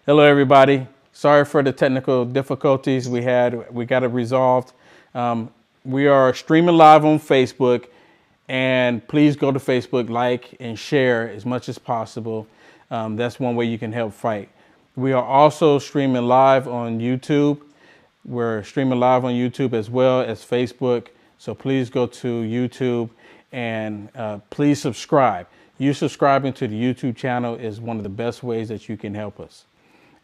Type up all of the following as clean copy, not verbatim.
Hello, everybody. Sorry for the technical difficulties we had. We got it resolved. We are streaming live on Facebook, and please go to Facebook, like and share as much as possible. That's one way you can help fight. We are also streaming live on YouTube. We're streaming live on YouTube as well as Facebook. So please go to YouTube and please subscribe. You subscribing to the YouTube channel is one of the best ways that you can help us.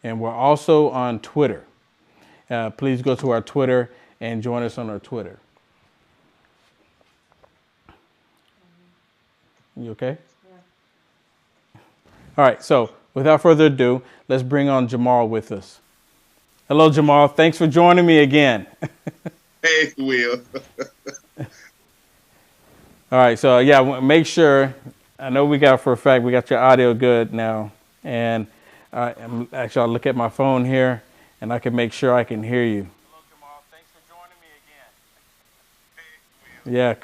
And we're also on Twitter. Please go to our Twitter and join us on our Twitter. You okay? Yeah. All right, so without further ado, let's bring on Jamal with us. Hello, Jamal. Thanks for joining me again. Hey, Will. All right, so yeah, make sure, I know we got for a fact, we got your audio good now. And actually, I'll look at my phone here, and I can make sure I can hear you. Hello, Jamal. Thanks for joining me again. Yeah,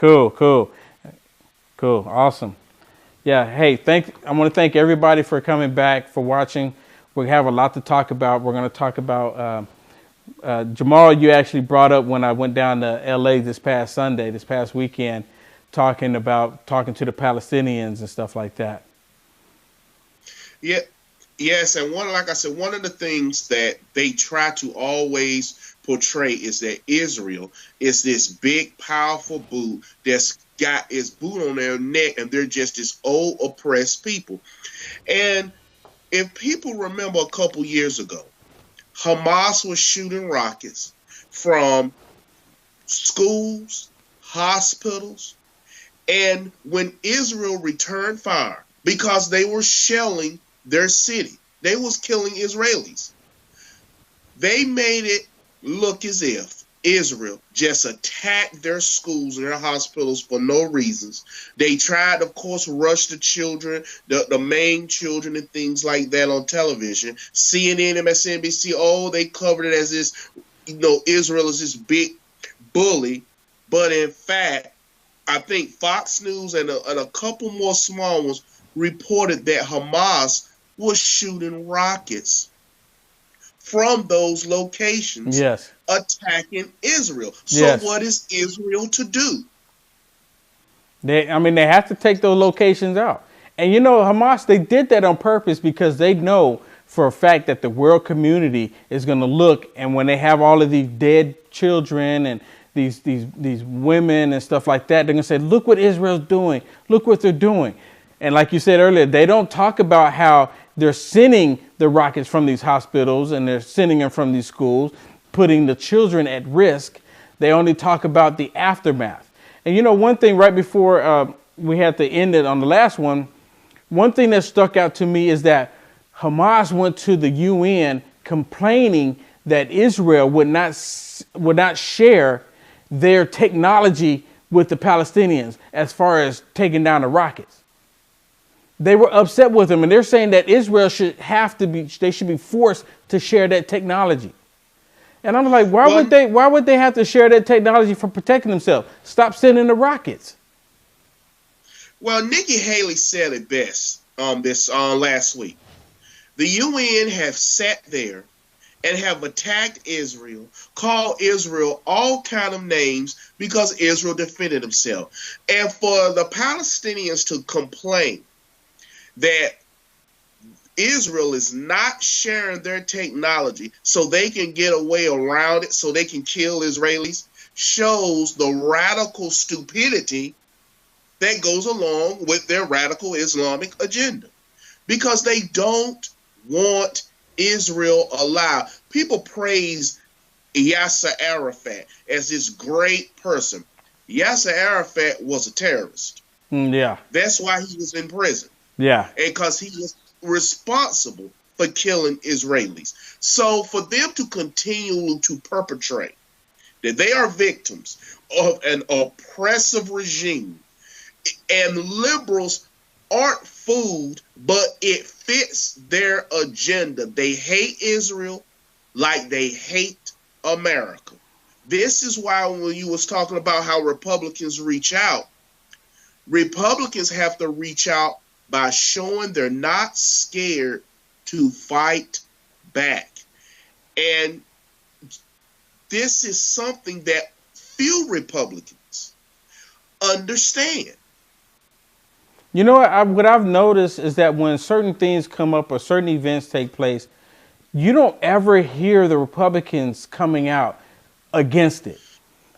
cool, awesome. Yeah, hey, I want to thank everybody for coming back, for watching. We have a lot to talk about. We're going to talk about Jamal. You actually brought up when I went down to L.A. this past weekend, talking to the Palestinians and stuff like that. Yeah. Yes, and like I said, one of the things that they try to always portray is that Israel is this big, powerful boot that's got its boot on their neck, and they're just this old, oppressed people. And if people remember a couple years ago, Hamas was shooting rockets from schools, hospitals, and when Israel returned fire, because they were shelling their city, they was killing Israelis. They made it look as if Israel just attacked their schools and their hospitals for no reasons. They tried, of course, rush the children, the main children and things like that on television. CNN, MSNBC, they covered it as this, Israel is this big bully. But in fact, I think Fox News and a couple more small ones reported that Hamas was shooting rockets from those locations, yes, attacking Israel. So yes. What is Israel to do? They have to take those locations out. And Hamas, they did that on purpose because they know for a fact that the world community is going to look, and when they have all of these dead children and these women and stuff like that, they're going to say, look what Israel's doing. Look what they're doing. And like you said earlier, they don't talk about how they're sending the rockets from these hospitals and they're sending them from these schools, putting the children at risk. They only talk about the aftermath. And one thing right before we had to end it on the last one thing that stuck out to me is that Hamas went to the UN complaining that Israel would not share their technology with the Palestinians as far as taking down the rockets. They were upset with them, and they're saying that Israel should be forced to share that technology. And I'm like, why would they have to share that technology for protecting themselves? Stop sending the rockets. Well, Nikki Haley said it best this last week. The UN have sat there and have attacked Israel, called Israel all kind of names because Israel defended himself. And for the Palestinians to complain that Israel is not sharing their technology so they can get away around it, so they can kill Israelis, shows the radical stupidity that goes along with their radical Islamic agenda. Because they don't want Israel alive. People praise Yasser Arafat as this great person. Yasser Arafat was a terrorist. Yeah. That's why he was in prison. Yeah. And because he was responsible for killing Israelis. So for them to continue to perpetrate that they are victims of an oppressive regime, and liberals aren't fooled, but it fits their agenda. They hate Israel like they hate America. This is why when you was talking about how Republicans reach out, Republicans have to reach out by showing they're not scared to fight back. And this is something that few Republicans understand. You know what I've noticed is that when certain things come up or certain events take place, you don't ever hear the Republicans coming out against it.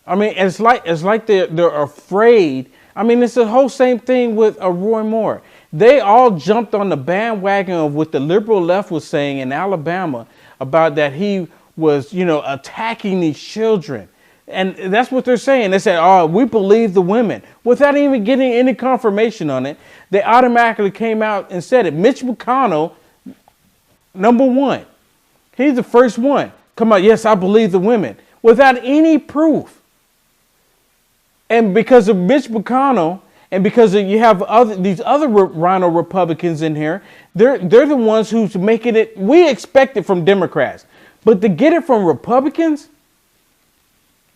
I mean, it's like they're afraid. I mean, it's the whole same thing with Roy Moore. They all jumped on the bandwagon of what the liberal left was saying in Alabama about that he was, attacking these children. And that's what they're saying. They said, oh, we believe the women. Without even getting any confirmation on it, they automatically came out and said it. Mitch McConnell, number one, he's the first one. Come on, yes, I believe the women. Without any proof. And because of Mitch McConnell, and because you have these other Rhino Republicans in here, they're the ones who's making it. We expect it from Democrats. But to get it from Republicans,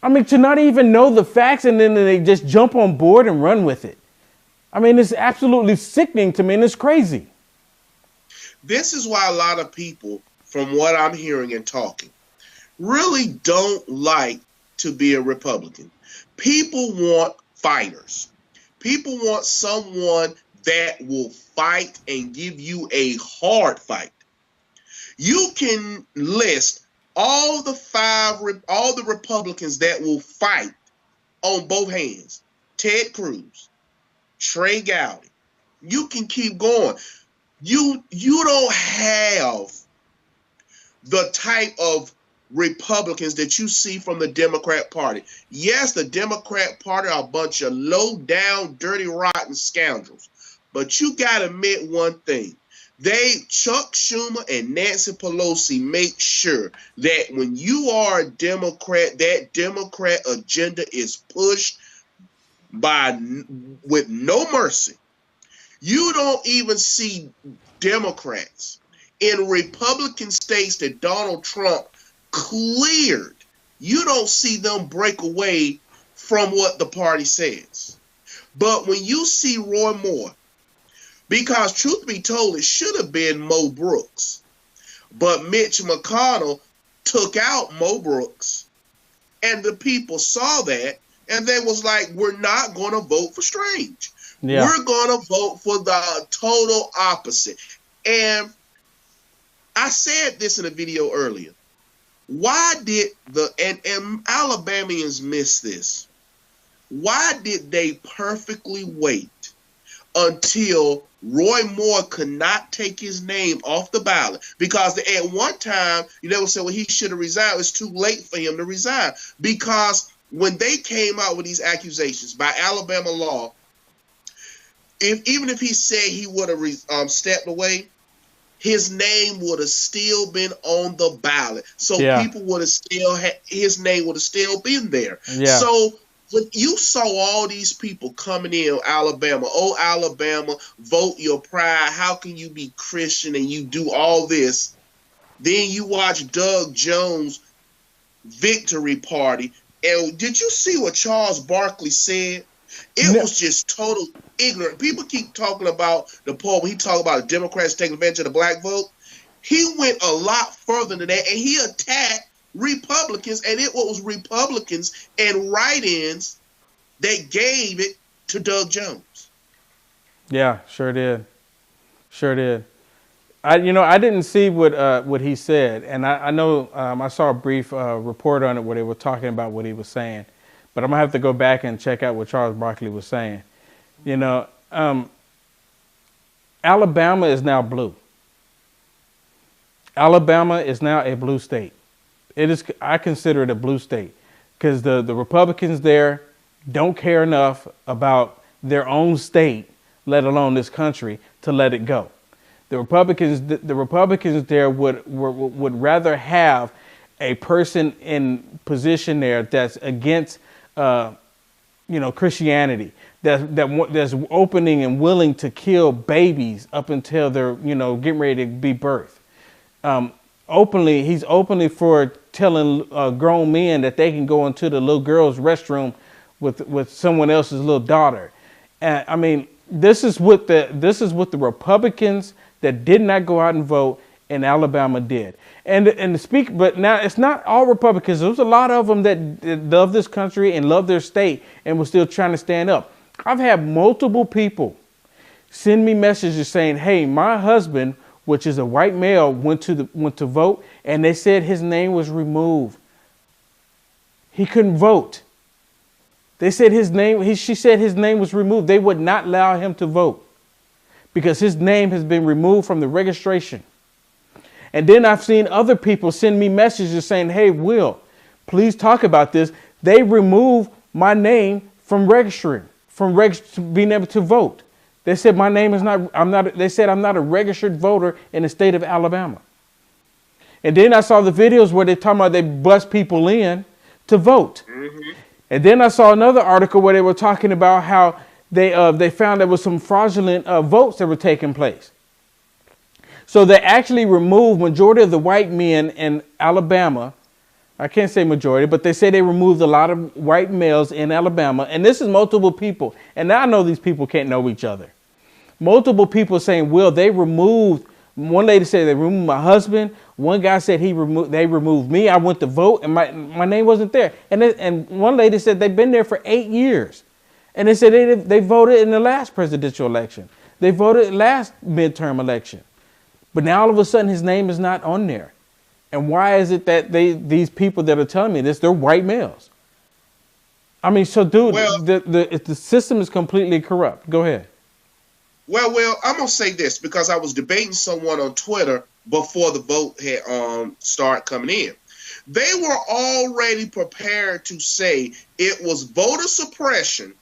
I mean, to not even know the facts and then they just jump on board and run with it. I mean, it's absolutely sickening to me, and it's crazy. This is why a lot of people, from what I'm hearing and talking, really don't like to be a Republican. People want fighters. People want someone that will fight and give you a hard fight. You can list all the Republicans that will fight on both hands. Ted Cruz, Trey Gowdy. You can keep going. You don't have the type of Republicans that you see from the Democrat Party. Yes, the Democrat Party are a bunch of low down, dirty, rotten scoundrels. But you got to admit one thing. Chuck Schumer and Nancy Pelosi make sure that when you are a Democrat, that Democrat agenda is pushed with no mercy. You don't even see Democrats in Republican states that Donald Trump cleared. You don't see them break away from what the party says. But when you see Roy Moore, because truth be told, it should have been Mo Brooks. But Mitch McConnell took out Mo Brooks, and the people saw that, and they was like, we're not going to vote for Strange. Yeah. We're going to vote for the total opposite. And I said this in a video earlier. Why did and Alabamians miss this? Why did they perfectly wait until Roy Moore could not take his name off the ballot? Because at one time, they would say, well, he should have resigned. It's too late for him to resign. Because when they came out with these accusations by Alabama law, even if he said he would have stepped away, his name would have still been on the ballot. So people would have still his name would have still been there. Yeah. So when you saw all these people coming in Alabama, oh, Alabama, vote your pride. How can you be Christian and you do all this? Then you watch Doug Jones' victory party. And did you see what Charles Barkley said? It was just total ignorant. People keep talking about the poll. He talked about the Democrats taking advantage of the black vote. He went a lot further than that, and he attacked Republicans, and it was Republicans and write-ins that gave it to Doug Jones. Yeah, sure did. Sure did. I didn't see what he said, and I know I saw a brief report on it where they were talking about what he was saying, but I'm gonna have to go back and check out what Charles Barkley was saying. Alabama is now blue. Alabama is now a blue state. It is. I consider it a blue state because the Republicans there don't care enough about their own state, let alone this country, to let it go. The Republicans there would rather have a person in position there that's against Christianity, that's opening and willing to kill babies up until they're getting ready to be birthed. He's openly for telling grown men that they can go into the little girl's restroom with someone else's little daughter. I mean, this is what the Republicans that did not go out and vote in Alabama did. But now it's not all Republicans. There's a lot of them that love this country and love their state and were still trying to stand up. I've had multiple people send me messages saying, "Hey, my husband, which is a white male, went to vote, and they said his name was removed. He couldn't vote. They said she said his name was removed. They would not allow him to vote because his name has been removed from the registration." And then I've seen other people send me messages saying, "Hey, Will, please talk about this. They removed my name from being able to vote. They said my name is they said I'm not a registered voter in the state of Alabama." And then I saw the videos where they're talking about they bust people in to vote. Mm-hmm. And then I saw another article where they were talking about how they found there was some fraudulent votes that were taking place. So they actually removed majority of the white men in Alabama. I can't say majority, but they say they removed a lot of white males in Alabama. And this is multiple people. And now I know these people can't know each other. Multiple people saying, "Will, they removed," one lady said they removed my husband. One guy said they removed me. I went to vote and my name wasn't there. And one lady said they've been there for 8 years. And they said they voted in the last presidential election. They voted last midterm election. But now all of a sudden his name is not on there. And why is it that these people that are telling me this, they're white males? I mean, so dude, the system is completely corrupt. Go ahead. Well, I'm going to say this because I was debating someone on Twitter before the vote had started coming in. They were already prepared to say it was voter suppression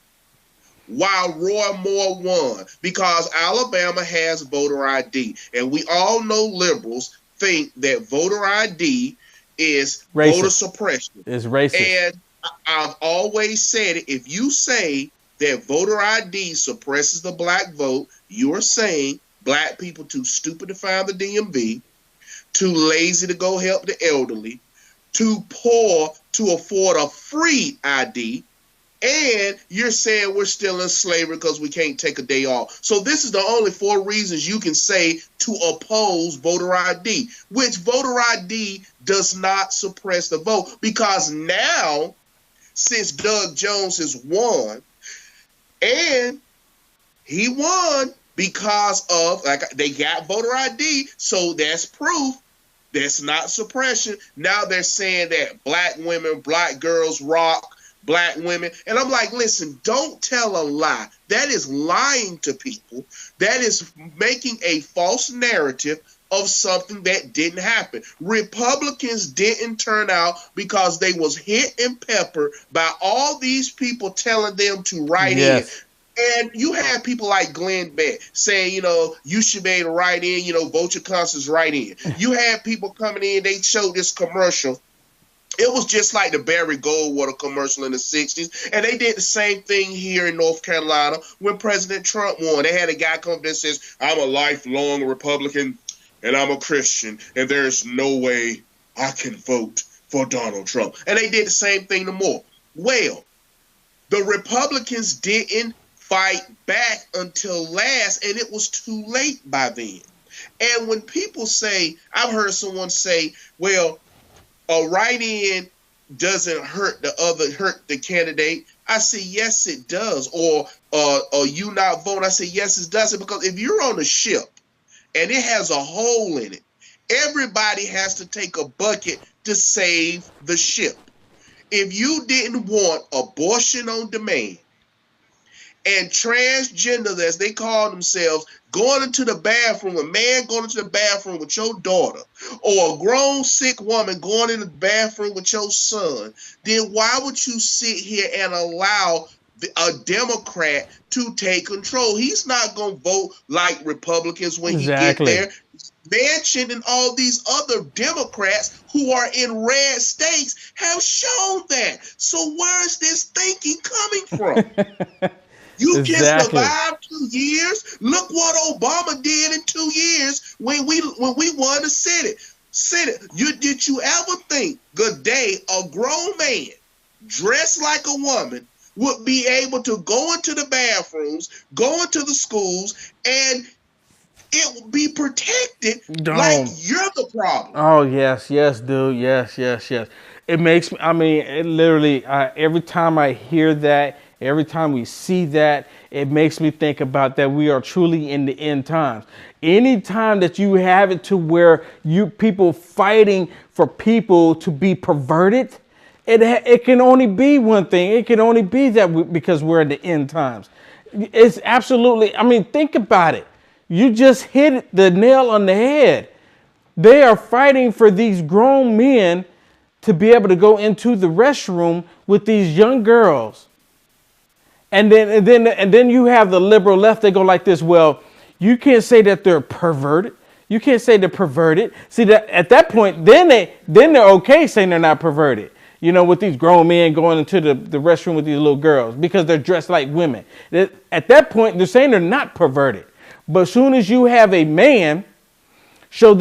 while Roy Moore won because Alabama has voter ID. And we all know liberals think that voter ID is racist. Voter suppression. It's racist. And I've always said it. If you say that voter ID suppresses the black vote, you are saying black people too stupid to find the DMV, too lazy to go help the elderly, too poor to afford a free ID, and you're saying we're still in slavery because we can't take a day off. So this is the only 4 reasons you can say to oppose voter ID, which voter ID does not suppress the vote because now, since Doug Jones has won, and he won because of, they got voter ID, so that's proof. That's not suppression. Now they're saying that black women, black girls rock, black women. And I'm like, listen, don't tell a lie. That is lying to people. That is making a false narrative of something that didn't happen. Republicans didn't turn out because they was hit and peppered by all these people telling them to write in. And you have people like Glenn Beck saying, you should be able to write in, vote your conscience right in. You have people coming in, they showed this commercial. It was just like the Barry Goldwater commercial in the 60s. And they did the same thing here in North Carolina when President Trump won. They had a guy come up that says, "I'm a lifelong Republican and I'm a Christian, and there's no way I can vote for Donald Trump." And they did the same thing to Moore. Well, The Republicans didn't fight back until last, and it was too late by then. And when people say, I've heard someone say, well, a write-in doesn't hurt the candidate. I say, yes, it does. Or you not vote. I say, yes, it does. Because if you're on a ship and it has a hole in it, everybody has to take a bucket to save the ship. If you didn't want abortion on demand and transgender, as they call themselves, going into the bathroom, a man going into the bathroom with your daughter, or a grown sick woman going in the bathroom with your son, then why would you sit here and allow a Democrat to take control? He's not going to vote like Republicans when he get there. Manchin and all these other Democrats who are in red states have shown that. So where is this thinking coming from? You can survive 2 years. Look what Obama did in 2 years when we won the Senate. Did you ever think the day a grown man dressed like a woman would be able to go into the bathrooms, go into the schools, and it will be protected like you're the problem? Oh, yes, dude. Yes. It makes me, it literally, every time I hear that, every time we see that, it makes me think about that we are truly in the end times. Anytime that you have it to where you people fighting for people to be perverted, it can only be one thing. It can only be that because we're in the end times. It's absolutely, think about it. You just hit the nail on the head. They are fighting for these grown men to be able to go into the restroom with these young girls. And then you have the liberal left. They go like this. Well, you can't say that they're perverted. You can't say they're perverted. See, that at that point, then they're okay saying they're not perverted. You know, with these grown men going into the restroom with these little girls because they're dressed like women. At that point, they're saying they're not perverted. But as soon as you have a man show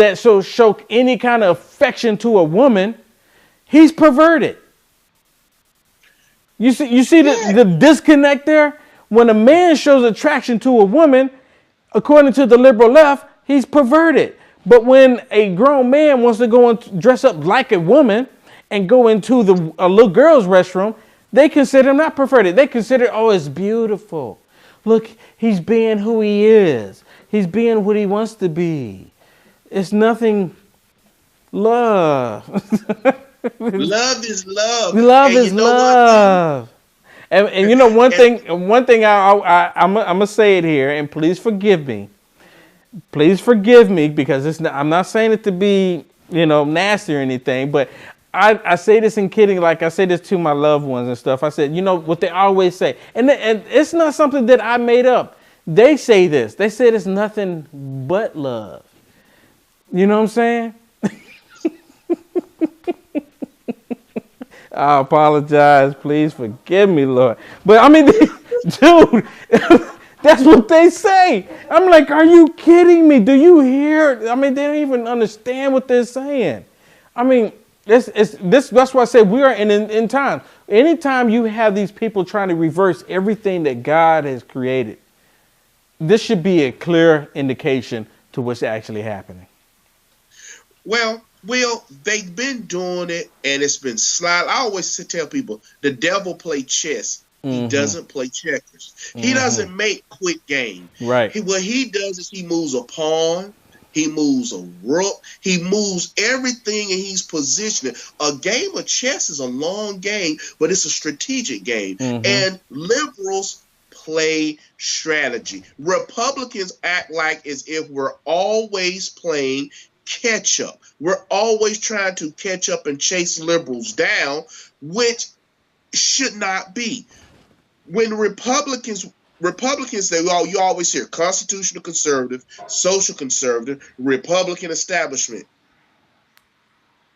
any kind of affection to a woman, he's perverted. You see the disconnect there? When a man shows attraction to a woman, according to the liberal left, he's perverted. But when a grown man wants to go and dress up like a woman and go into a little girl's restroom, they consider him not perverted. They consider, oh, it's beautiful. Look, he's being who he is. He's being what he wants to be. It's nothing. Love. Love is love. Love is love. And you know one thing I'm gonna say it here, and please forgive me. Please forgive me because I'm not saying it to be nasty or anything, but I say this in kidding, like I say this to my loved ones and stuff. I said, what they always say, and it's not something that I made up. They say this. They said it's nothing but love. You know what I'm saying? I apologize. Please forgive me, Lord. But dude, that's what they say. I'm like, are you kidding me? Do you hear? They don't even understand what they're saying. That's why I say we are in times. Anytime you have these people trying to reverse everything that God has created, this should be a clear indication to what's actually happening. Well, they've been doing it, and it's been slide. I always tell people, the devil plays chess. He doesn't play checkers. He doesn't make quick game. Right. What he does is he moves a pawn. He moves a rook. He moves everything, and he's positioning. A game of chess is a long game, but it's a strategic game. And liberals play strategy. Republicans act like as if we're always playing catch up. We're always trying to catch up and chase liberals down, which should not be. When Republicans you always hear constitutional conservative, social conservative, Republican establishment.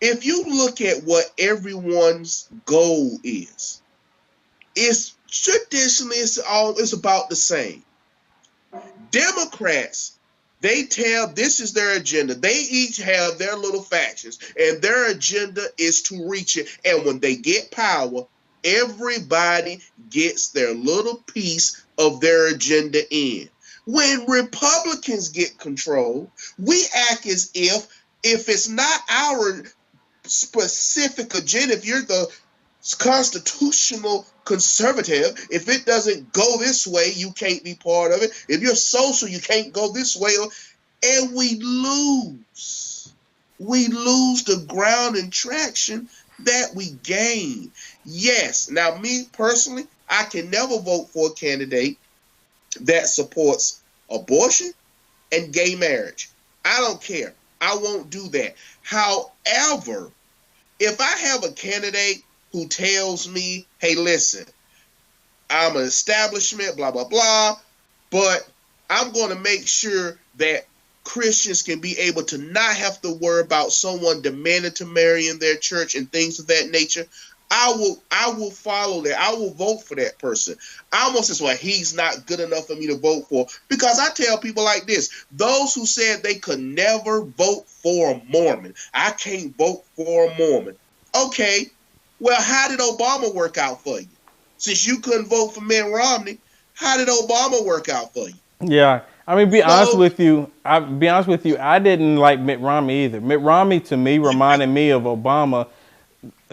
If you look at what everyone's goal is, it's traditionally it's about the same. Democrats, they tell this is their agenda. They each have their little factions, and their agenda is to reach it. And when they get power, Everybody gets their little piece of their agenda in. When Republicans get control, we act as if it's not our specific agenda, if you're the constitutional conservative, if it doesn't go this way, you can't be part of it. If you're social, you can't go this way. And we lose. We lose the ground and traction that we gain. Yes. Now, me personally, I can never vote for a candidate that supports abortion and gay marriage. I don't care. I won't do that. However, if I have a candidate who tells me, hey, listen, I'm an establishment, blah, blah, blah, but I'm going to make sure that Christians can be able to not have to worry about someone demanding to marry in their church and things of that nature, I will follow that. I will vote for that person. I almost say, well, he's not good enough for me to vote for, because I tell people like this: those who said they could never vote for a Mormon, I can't vote for a Mormon. Okay, well, how did Obama work out for you? Since you couldn't vote for Mitt Romney, how did Obama work out for you? Yeah, I mean, be honest with you. I didn't like Mitt Romney either. Mitt Romney to me reminded me of Obama.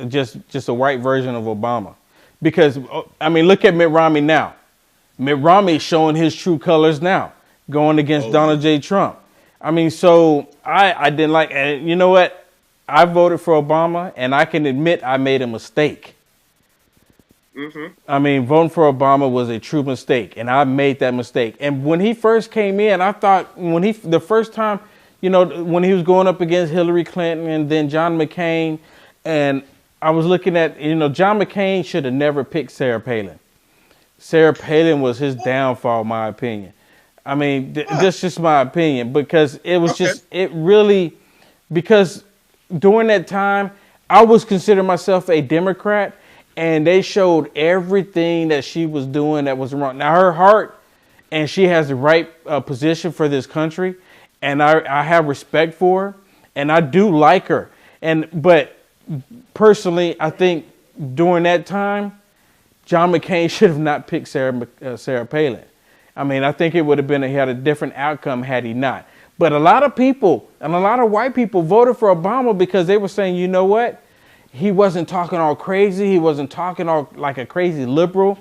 Just a white version of Obama. Because, I mean, look at Mitt Romney now. Mitt Romney showing his true colors now, going against Donald J. Trump. I mean, so I didn't like, and you know what? I voted for Obama, and I can admit I made a mistake. Mm-hmm. I mean, voting for Obama was a true mistake, and I made that mistake. And when he first came in, I thought the first time, you know, when he was going up against Hillary Clinton and then John McCain, and I was looking at, you know, John McCain should have never picked Sarah Palin. Sarah Palin was his downfall, in my opinion. I mean, that's just my opinion, because it was because during that time, I was considering myself a Democrat, and they showed everything that she was doing that was wrong. Now, her heart, and she has the right position for this country, and I have respect for her, and I do like her. But personally, I think during that time, John McCain should have not picked Sarah Palin. I mean, I think it would have had a different outcome had he not. But a lot of people, and a lot of white people, voted for Obama because they were saying, you know what? He wasn't talking all crazy. He wasn't talking all like a crazy liberal.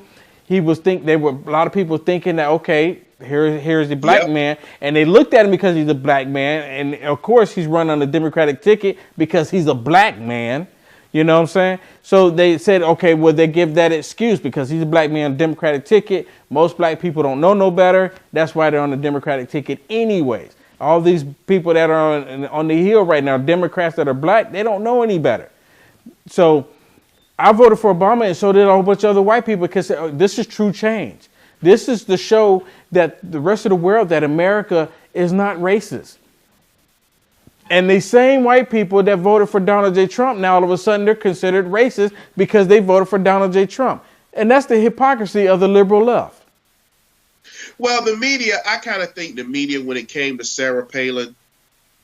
A lot of people thinking that, okay, here's the black man. And they looked at him because he's a black man. And of course, he's running on the Democratic ticket because he's a black man. You know what I'm saying? So they said, okay, well, they give that excuse because he's a black man on the Democratic ticket. Most black people don't know no better. That's why they're on the Democratic ticket anyways. All these people that are on the Hill right now, Democrats that are black, they don't know any better. So I voted for Obama, and so did a whole bunch of other white people, because this is true change. This is to show that the rest of the world that America is not racist. And the same white people that voted for Donald J. Trump, now all of a sudden they're considered racist because they voted for Donald J. Trump. And that's the hypocrisy of the liberal left. Well, the media, I kind of think the media, when it came to Sarah Palin,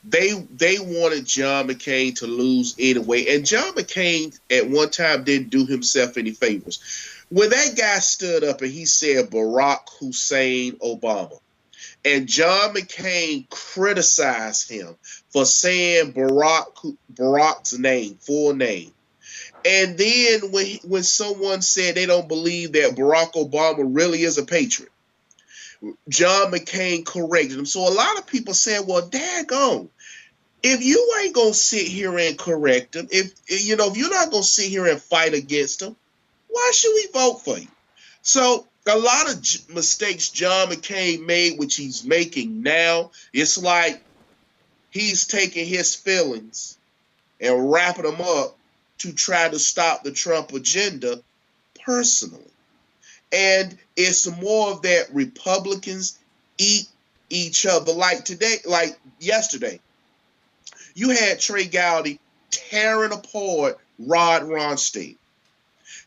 they wanted John McCain to lose anyway. And John McCain at one time didn't do himself any favors. When that guy stood up and he said Barack Hussein Obama, and John McCain criticized him for saying Barack's name, full name. And then when someone said they don't believe that Barack Obama really is a patriot, John McCain corrected him. So a lot of people said, well, daggone, if you ain't going to sit here and correct him, if you're not going to sit here and fight against him, why should we vote for you? So a lot of mistakes John McCain made, which he's making now, it's like he's taking his feelings and wrapping them up to try to stop the Trump agenda personally. And it's more of that Republicans eat each other. Like yesterday, you had Trey Gowdy tearing apart Rod Ronstadt,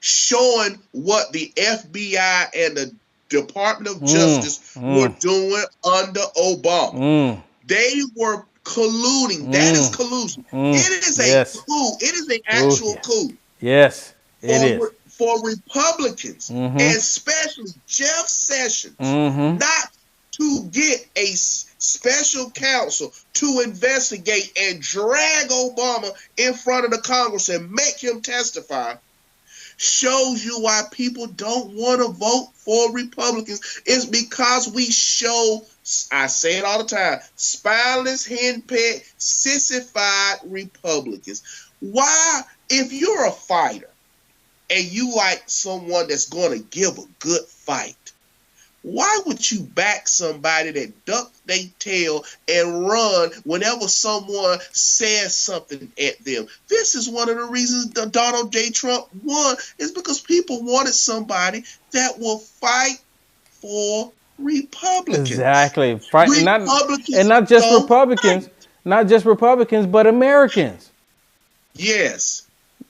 showing what the FBI and the Department of Justice were doing under Obama. They were colluding. That is collusion. It is a coup. It is an actual coup. Yes, it is. for Republicans, and especially Jeff Sessions, not to get a special counsel to investigate and drag Obama in front of the Congress and make him testify, shows you why people don't want to vote for Republicans. It's because we show, I say it all the time, spineless, henpecked, sissified Republicans. Why, if you're a fighter and you like someone that's going to give a good fight, why would you back somebody that duck their tail and run whenever someone says something at them? This is one of the reasons that Donald J. Trump won, is because people wanted somebody that will fight for Republicans. Exactly. Fight, Republicans and not just don't Republicans, fight. not just Republicans, but Americans. Yes.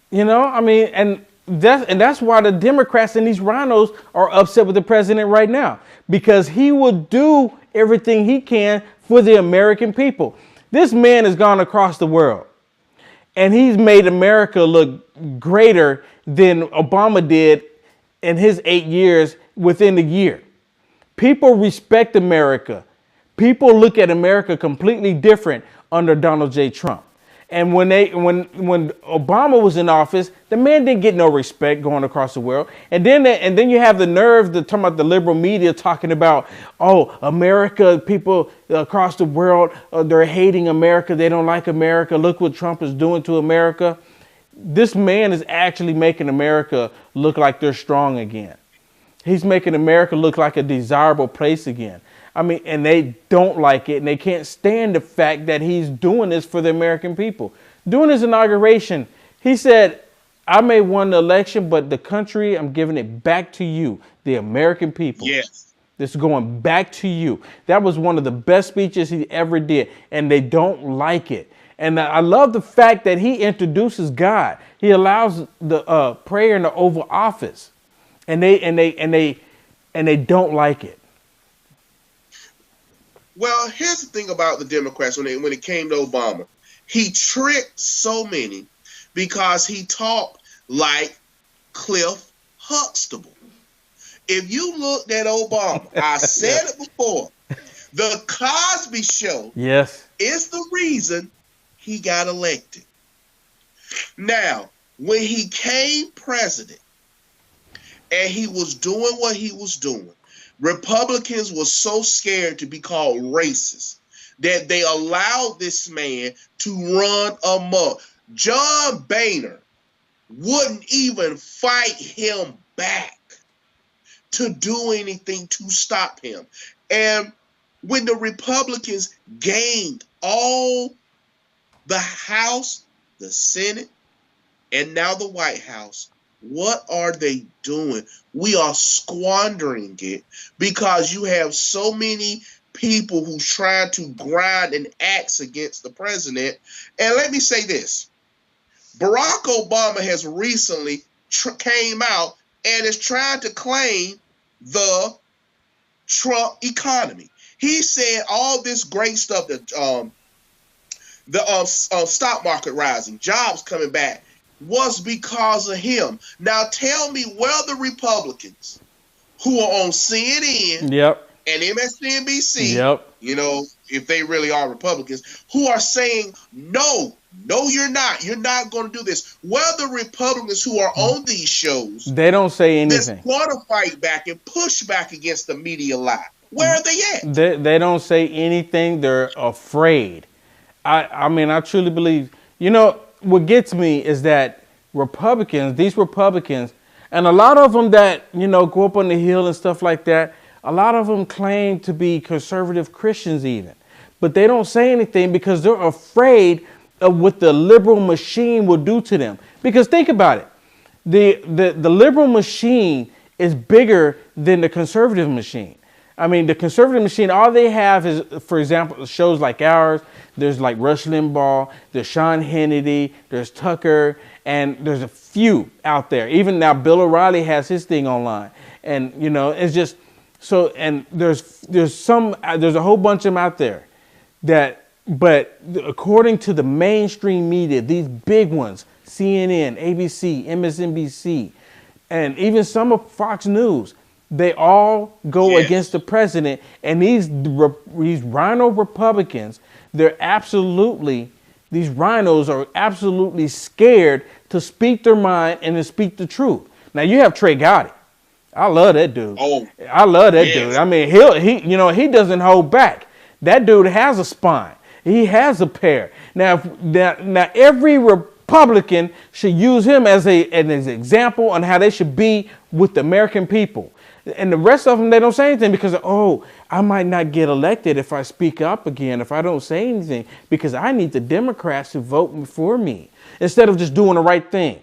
You know, I mean, and that's why the Democrats and these rhinos are upset with the president right now, because he will do everything he can for the American people. This man has gone across the world and he's made America look greater than Obama did in his 8 years within a year. People respect America. People look at America completely different under Donald J. Trump. And when Obama was in office, the man didn't get no respect going across the world. And then you have the nerve to talk about the liberal media talking about, oh, America, people across the world, they're hating America. They don't like America. Look what Trump is doing to America. This man is actually making America look like they're strong again. He's making America look like a desirable place again. I mean, and they don't like it, and they can't stand the fact that he's doing this for the American people. During his inauguration, he said, I may have won the election, but the country, I'm giving it back to you, the American people. Yes. This is going back to you. That was one of the best speeches he ever did, and they don't like it. And I love the fact that he introduces God. He allows the prayer in the Oval Office, and they don't like it. Well, here's the thing about the Democrats when it came to Obama. He tricked so many because he talked like Cliff Huxtable. If you looked at Obama, I said it before, the Cosby Show is the reason he got elected. Now, when he came president and he was doing what he was doing, Republicans were so scared to be called racist that they allowed this man to run amok. John Boehner wouldn't even fight him back to do anything to stop him. And when the Republicans gained all the House, the Senate, and now the White House, what are they doing? We are squandering it because you have so many people who try to grind an axe against the president. And let me say this. Barack Obama has recently came out and is trying to claim the Trump economy. He said all this great stuff, that the stock market rising, jobs coming back, was because of him. Now tell me where the Republicans who are on CNN and MSNBC, you know, if they really are Republicans, who are saying, no, you're not. You're not going to do this. Where the Republicans who are on these shows, they don't say anything. They want to fight back and push back against the media lie. Where are they at? They don't say anything. They're afraid. I mean, I truly believe, you know, what gets me is that these Republicans, and a lot of them that, you know, go up on the Hill and stuff like that, a lot of them claim to be conservative Christians even. But they don't say anything because they're afraid of what the liberal machine will do to them. Because think about it. The liberal machine is bigger than the conservative machine. I mean, the conservative machine, all they have is, for example, shows like ours. There's like Rush Limbaugh, there's Sean Hannity, there's Tucker, and there's a few out there. Even now, Bill O'Reilly has his thing online. And, you know, it's just so, and there's a whole bunch of them out there but according to the mainstream media, these big ones, CNN, ABC, MSNBC, and even some of Fox News, they all go Yes. against the president. And these rhino Republicans, these rhinos are absolutely scared to speak their mind and to speak the truth. Now you have Trey Gotti. I love that dude. Oh, I love that yes. dude. I mean, he doesn't hold back. That dude has a spine. He has a pair. Now every Republican should use him as an example on how they should be with the American people. And the rest of them, they don't say anything because, I might not get elected if I speak up again, if I don't say anything, because I need the Democrats to vote for me instead of just doing the right thing.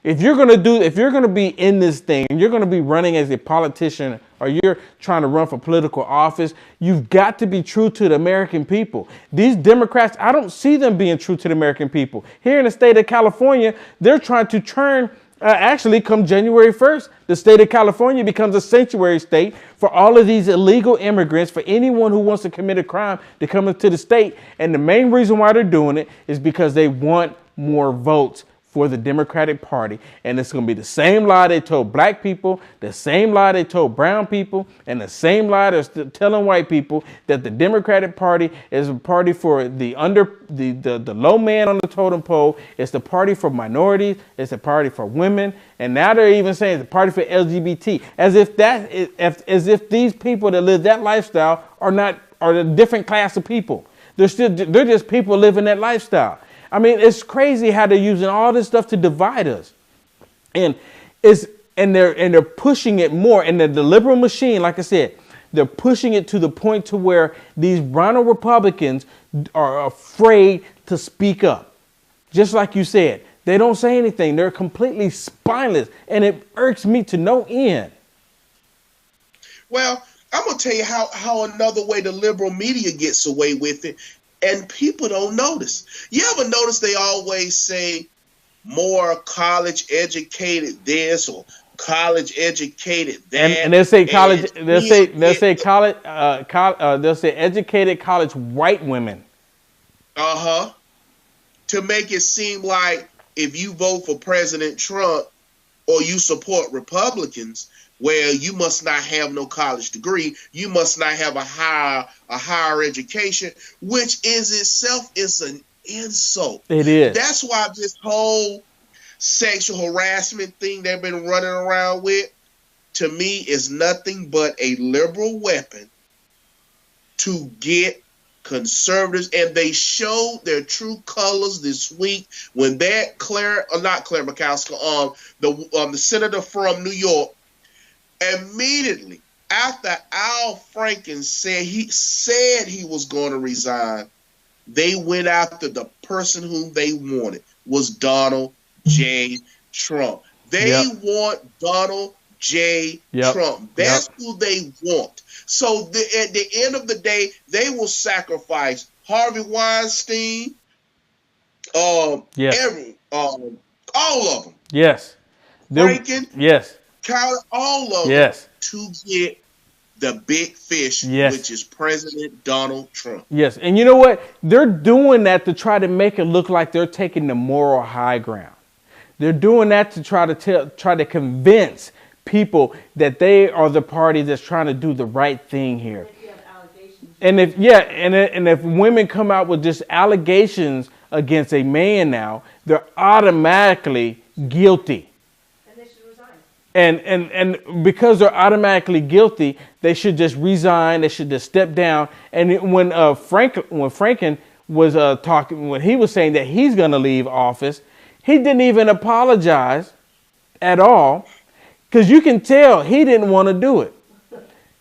If you're going to be in this thing, you're going to be running as a politician, or you're trying to run for political office, you've got to be true to the American people. These Democrats, I don't see them being true to the American people. Here in the state of California, they're trying to turn, actually come January 1st, the state of California becomes a sanctuary state for all of these illegal immigrants, for anyone who wants to commit a crime to come into the state. And the main reason why they're doing it is because they want more votes for the Democratic Party. And it's going to be the same lie they told black people, the same lie they told brown people, and the same lie they're still telling white people, that the Democratic Party is a party for the low man on the totem pole. It's the party for minorities. It's the party for women. And now they're even saying it's the party for LGBT, as if these people that live that lifestyle are a different class of people. They're just people living that lifestyle. I mean, it's crazy how they're using all this stuff to divide us, and they're pushing it more. And the liberal machine, like I said, they're pushing it to the point to where these rhino Republicans are afraid to speak up. Just like you said, they don't say anything. They're completely spineless, and it irks me to no end. Well, I'm gonna tell you how another way the liberal media gets away with it. And people don't notice. You ever notice they always say more college educated this or college educated that? And they'll say college. They'll say college. They'll say educated college white women. To make it seem like if you vote for President Trump or you support Republicans, well, you must not have no college degree. You must not have a higher education, which itself is an insult. It is. That's why this whole sexual harassment thing they've been running around with, to me, is nothing but a liberal weapon to get conservatives, and they showed their true colors this week when that Claire Murkowski, the senator from New York, immediately after Al Franken said he was going to resign, they went after the person whom they wanted, was Donald J. Trump. They want Donald J. Trump. That's who they want. So at the end of the day, they will sacrifice Harvey Weinstein, all of them. Yes. Franken. Yes. All of them to get the big fish, which is President Donald Trump. Yes, and you know what? They're doing that to try to make it look like they're taking the moral high ground. They're doing that to try to convince people that they are the party that's trying to do the right thing here. And if women come out with just allegations against a man now, they're automatically guilty. And because they're automatically guilty, they should just resign. They should just step down. And when Franken was talking, when he was saying that he's going to leave office, he didn't even apologize at all, because you can tell he didn't want to do it.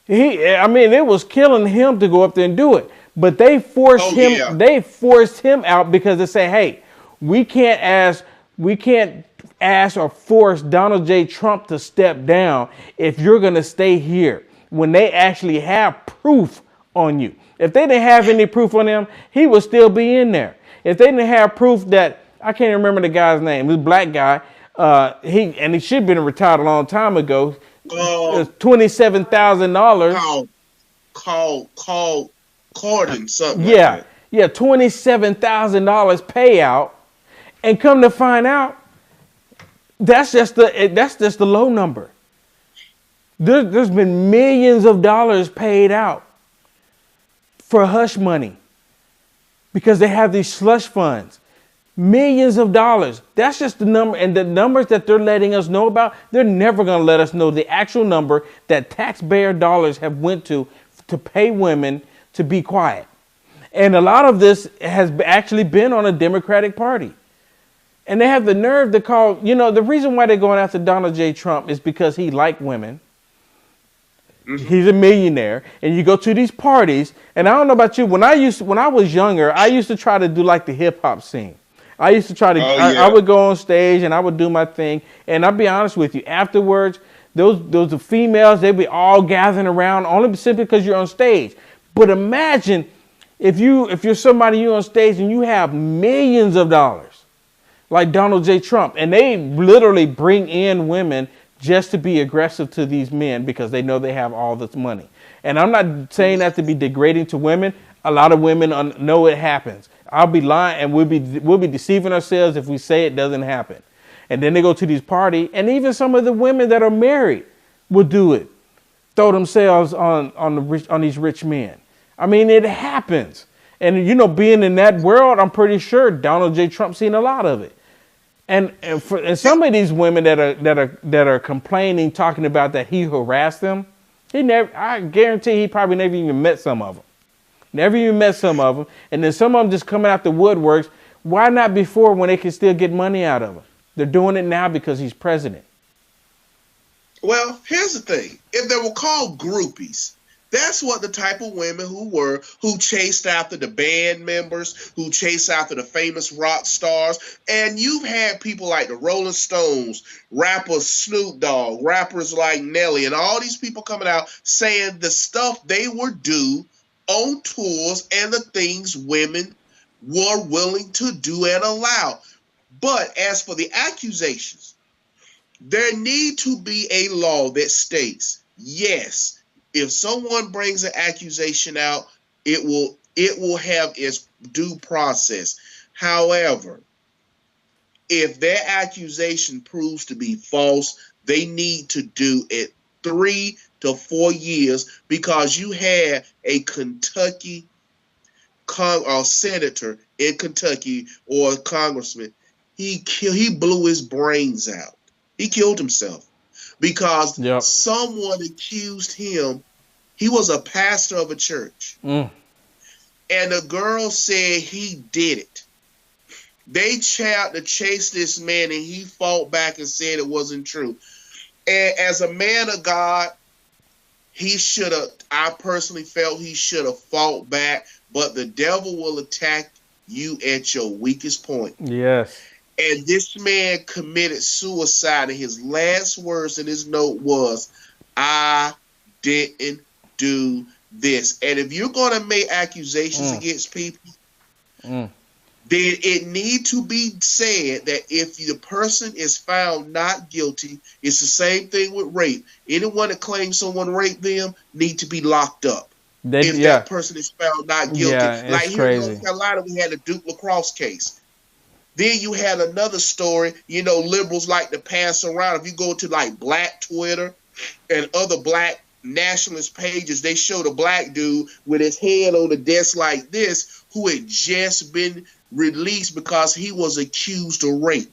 It was killing him to go up there and do it. But they forced him. Yeah. They forced him out because they say, "Hey, we can't ask or force Donald J. Trump to step down if you're going to stay here," when they actually have proof on you. If they didn't have any proof on him, he would still be in there. If they didn't have proof that, I can't remember the guy's name, this black guy, he should have been retired a long time ago. $27,000. Called Corden, something. Yeah, like that. yeah, $27,000 payout, and come to find out, That's just the low number. There's been millions of dollars paid out for hush money because they have these slush funds. Millions of dollars. That's just the number. And the numbers that they're letting us know about, they're never going to let us know the actual number that taxpayer dollars have went to pay women to be quiet. And a lot of this has actually been on a Democratic Party. And they have the nerve to call, the reason why they're going after Donald J. Trump is because he liked women. Mm-hmm. He's a millionaire. And you go to these parties, and I don't know about you, when I was younger, I used to try to do like the hip hop scene. I used to try to, I would go on stage and I would do my thing. And I'll be honest with you, afterwards, those are females, they'd be all gathering around only simply because you're on stage. But imagine if you're somebody, you're on stage and you have millions of dollars, like Donald J. Trump, and they literally bring in women just to be aggressive to these men because they know they have all this money. And I'm not saying that to be degrading to women. A lot of women know it happens. I'll be lying, and we'll be deceiving ourselves if we say it doesn't happen. And then they go to these parties, and even some of the women that are married will do it, throw themselves on these rich men. I mean, it happens. And being in that world, I'm pretty sure Donald J. Trump seen a lot of it. And some of these women that are complaining, talking about that he harassed them, I guarantee he probably never even met some of them. Never even met some of them. And then some of them just coming out the woodworks. Why not before when they can still get money out of him? They're doing it now because he's president. Well, here's the thing. If they were called groupies, that's what the type of women who chased after the band members, who chased after the famous rock stars. And you've had people like the Rolling Stones, rappers Snoop Dogg, rappers like Nelly, and all these people coming out saying the stuff they would do on tours and the things women were willing to do and allow. But as for the accusations, there need to be a law that states, yes, if someone brings an accusation out, it will have its due process. However, if their accusation proves to be false, they need to do it 3 to 4 years, because you had a Kentucky senator in Kentucky, or a congressman. He blew his brains out. He killed himself because someone accused him. He was a pastor of a church. And the girl said he did it. They tried to chase this man, and he fought back and said it wasn't true. And as a man of God, I personally felt he should have fought back, but the devil will attack you at your weakest point. Yes. And this man committed suicide, and his last words in his note was, "I didn't do this." And if you're going to make accusations against people, then it need to be said that if the person is found not guilty, it's the same thing with rape. Anyone that claims someone raped them need to be locked up. That person is found not guilty. Like here in North Carolina, we had the Duke lacrosse case. Then you had another story, liberals like to pass around. If you go to like Black Twitter and other Black nationalist pages, they show the black dude with his head on the desk like this, who had just been released because he was accused of rape.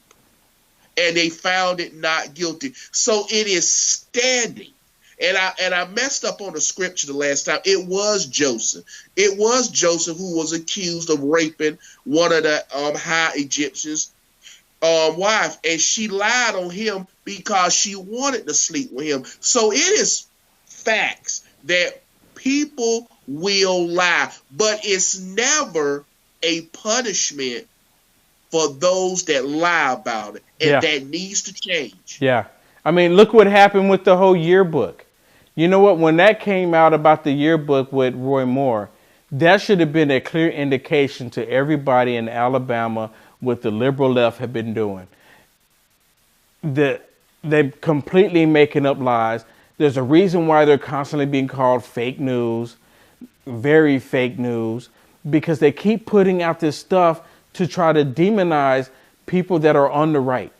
And they found it not guilty. So it is standing. And I messed up on the scripture the last time. It was Joseph. It was Joseph who was accused of raping one of the high Egyptians' wife. And she lied on him because she wanted to sleep with him. So it is facts that people will lie. But it's never a punishment for those that lie about it. And that needs to change. Yeah. I mean, look what happened with the whole yearbook. You know what? When that came out about the yearbook with Roy Moore, that should have been a clear indication to everybody in Alabama what the liberal left had been doing. They're completely making up lies. There's a reason why they're constantly being called fake news, very fake news, because they keep putting out this stuff to try to demonize people that are on the right.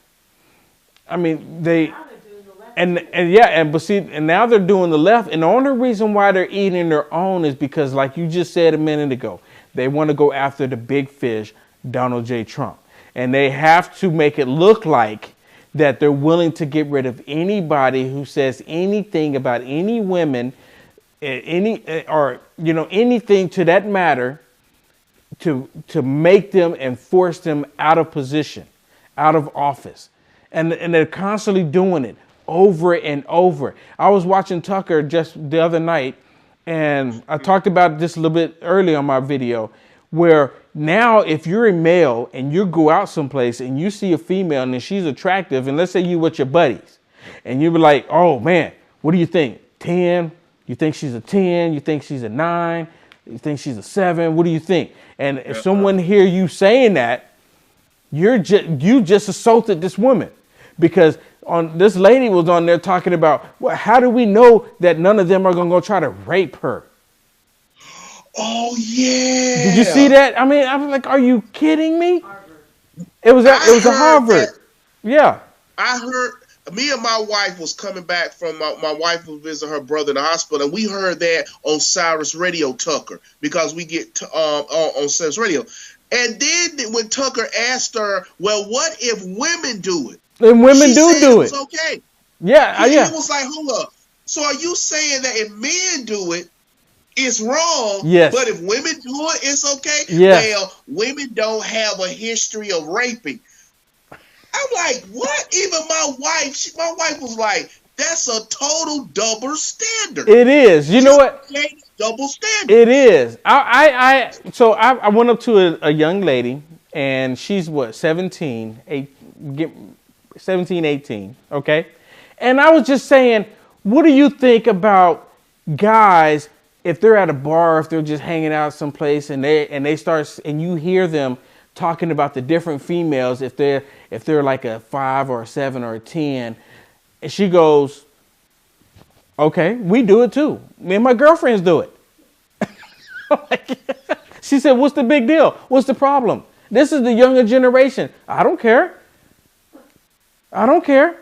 I mean, but see, and now they're doing the left, and the only reason why they're eating their own is because, like you just said a minute ago, they want to go after the big fish, Donald J. Trump, and they have to make it look like that they're willing to get rid of anybody who says anything about any women, anything to that matter, to make them and force them out of position, out of office. And they're constantly doing it over and over. I was watching Tucker just the other night, and I talked about this a little bit earlier on my video, where now if you're a male and you go out someplace and you see a female and she's attractive, and let's say you with your buddies, and you be like, oh man, what do you think? 10? You think she's a 10? You think she's a 9? You think she's a 7? What do you think? And if someone hear you saying that, you just assaulted this woman, because this lady was on there talking about, well, how do we know that none of them are going to go try to rape her? Oh yeah. Did you see that? I mean, I was like, are you kidding me? Harvard. It was a Harvard. Yeah. I heard. Me and my wife was coming back from my wife was visiting her brother in the hospital, and we heard that on Cyrus Radio, Tucker, because we get on Cyrus Radio. And then when Tucker asked her, well, what if women do it? And women do it. It's okay. Yeah. He was like, hold up. So are you saying that if men do it, it's wrong? Yes. But if women do it, it's okay? Yes. Well, women don't have a history of raping. I'm like, what? Even my wife was like, that's a total double standard. It is. You know what? Double standard. It is. So I went up to a young lady, and she's what, 17, 18, okay? And I was just saying, what do you think about guys if they're at a bar, if they're just hanging out someplace, and they start, and you hear them talking about the different females, if they're like a 5 or a 7 or a 10, and she goes, okay, we do it too. Me and my girlfriends do it. She said, what's the big deal? What's the problem? This is the younger generation. I don't care.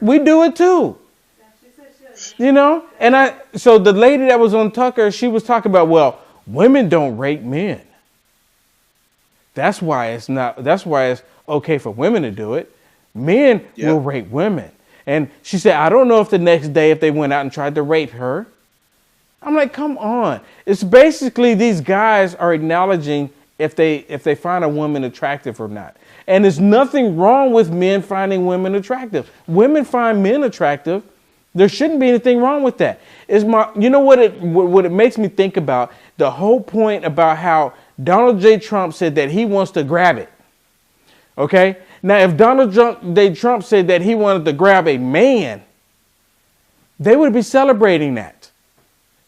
We do it too. You know? And so the lady that was on Tucker, she was talking about, well, women don't rape men. That's why it's okay for women to do it. Men will rape women. And she said, I don't know if the next day if they went out and tried to rape her. I'm like, come on. It's basically these guys are acknowledging if they find a woman attractive or not. And there's nothing wrong with men finding women attractive. Women find men attractive. There shouldn't be anything wrong with that. You know what it makes me think about? The whole point about how Donald J. Trump said that he wants to grab it. Okay? Now, if Donald J. Trump said that he wanted to grab a man, they would be celebrating that.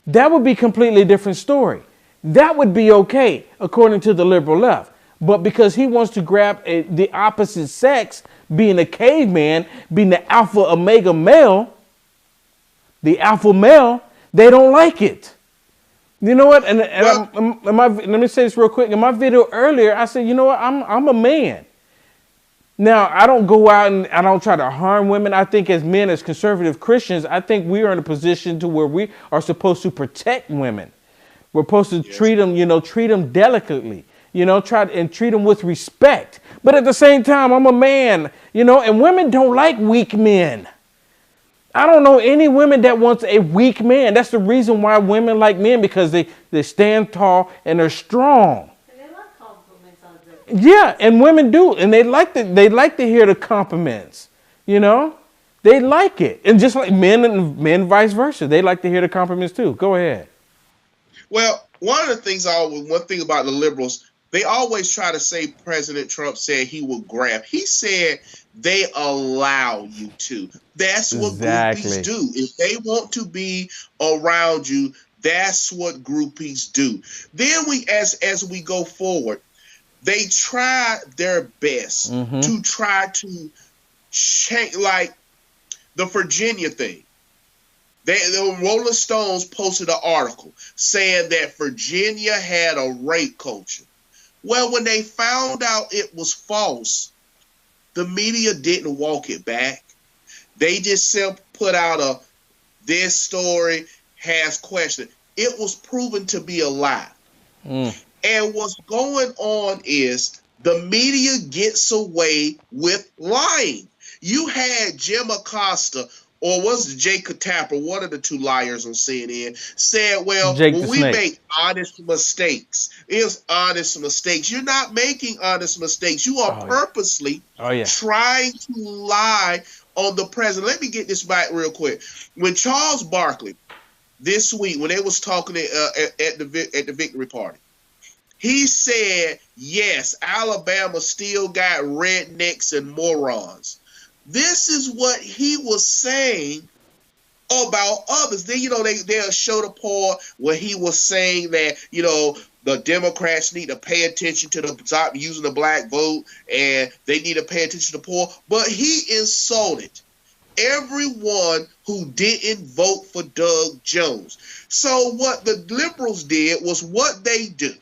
That would be a completely different story. That would be okay, according to the liberal left. But because he wants to grab the opposite sex, being a caveman, being the alpha omega male, the alpha male, they don't like it. You know what? And let me say this real quick. In my video earlier, I said, you know what? I'm a man. Now, I don't go out and I don't try to harm women. I think as men, as conservative Christians, I think we are in a position to where we are supposed to protect women. We're supposed to treat them delicately, treat them with respect. But at the same time, I'm a man, and women don't like weak men. I don't know any women that wants a weak man. That's the reason why women like men, because they stand tall and they're strong. And they like compliments on them. Yeah, and women do, and they like to hear the compliments. They like it, and just like men, vice versa, they like to hear the compliments too. Go ahead. Well, one thing about the liberals, they always try to say President Trump said he will grab. He said they allow you to. That's what groupies do. If they want to be around you, that's what groupies do. Then as we go forward, they try their best to try to change, like the Virginia thing. The Rolling Stones posted an article saying that Virginia had a rape culture. Well, when they found out it was false, the media didn't walk it back. They just simply put out this story has question. It was proven to be a lie. And what's going on is the media gets away with lying. You had Jim Acosta, or was it Jake Tapper, one of the two liars on CNN, said, well, Jake when the we Snake. make honest mistakes, it's honest mistakes. You're not making honest mistakes. You are purposely trying to lie on the president. Let me get this back real quick. When Charles Barkley, this week, when they was talking at the victory party, he said, yes, Alabama still got rednecks and morons. This is what he was saying about others. Then, they'll show the part where he was saying that, the Democrats need to pay attention to stop using the black vote, and they need to pay attention to the poor. But he insulted everyone who didn't vote for Doug Jones. So what the liberals did was what they do.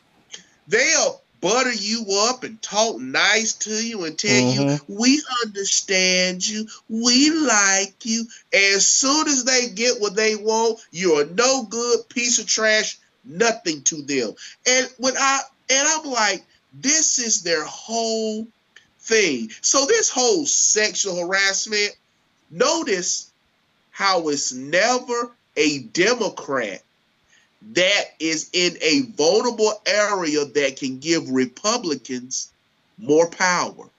They'll butter you up and talk nice to you and tell you, we understand you, we like you. As soon as they get what they want, you're a no good piece of trash, nothing to them. And I'm like, this is their whole thing. So this whole sexual harassment, notice how it's never a Democrat that is in a vulnerable area that can give Republicans more power.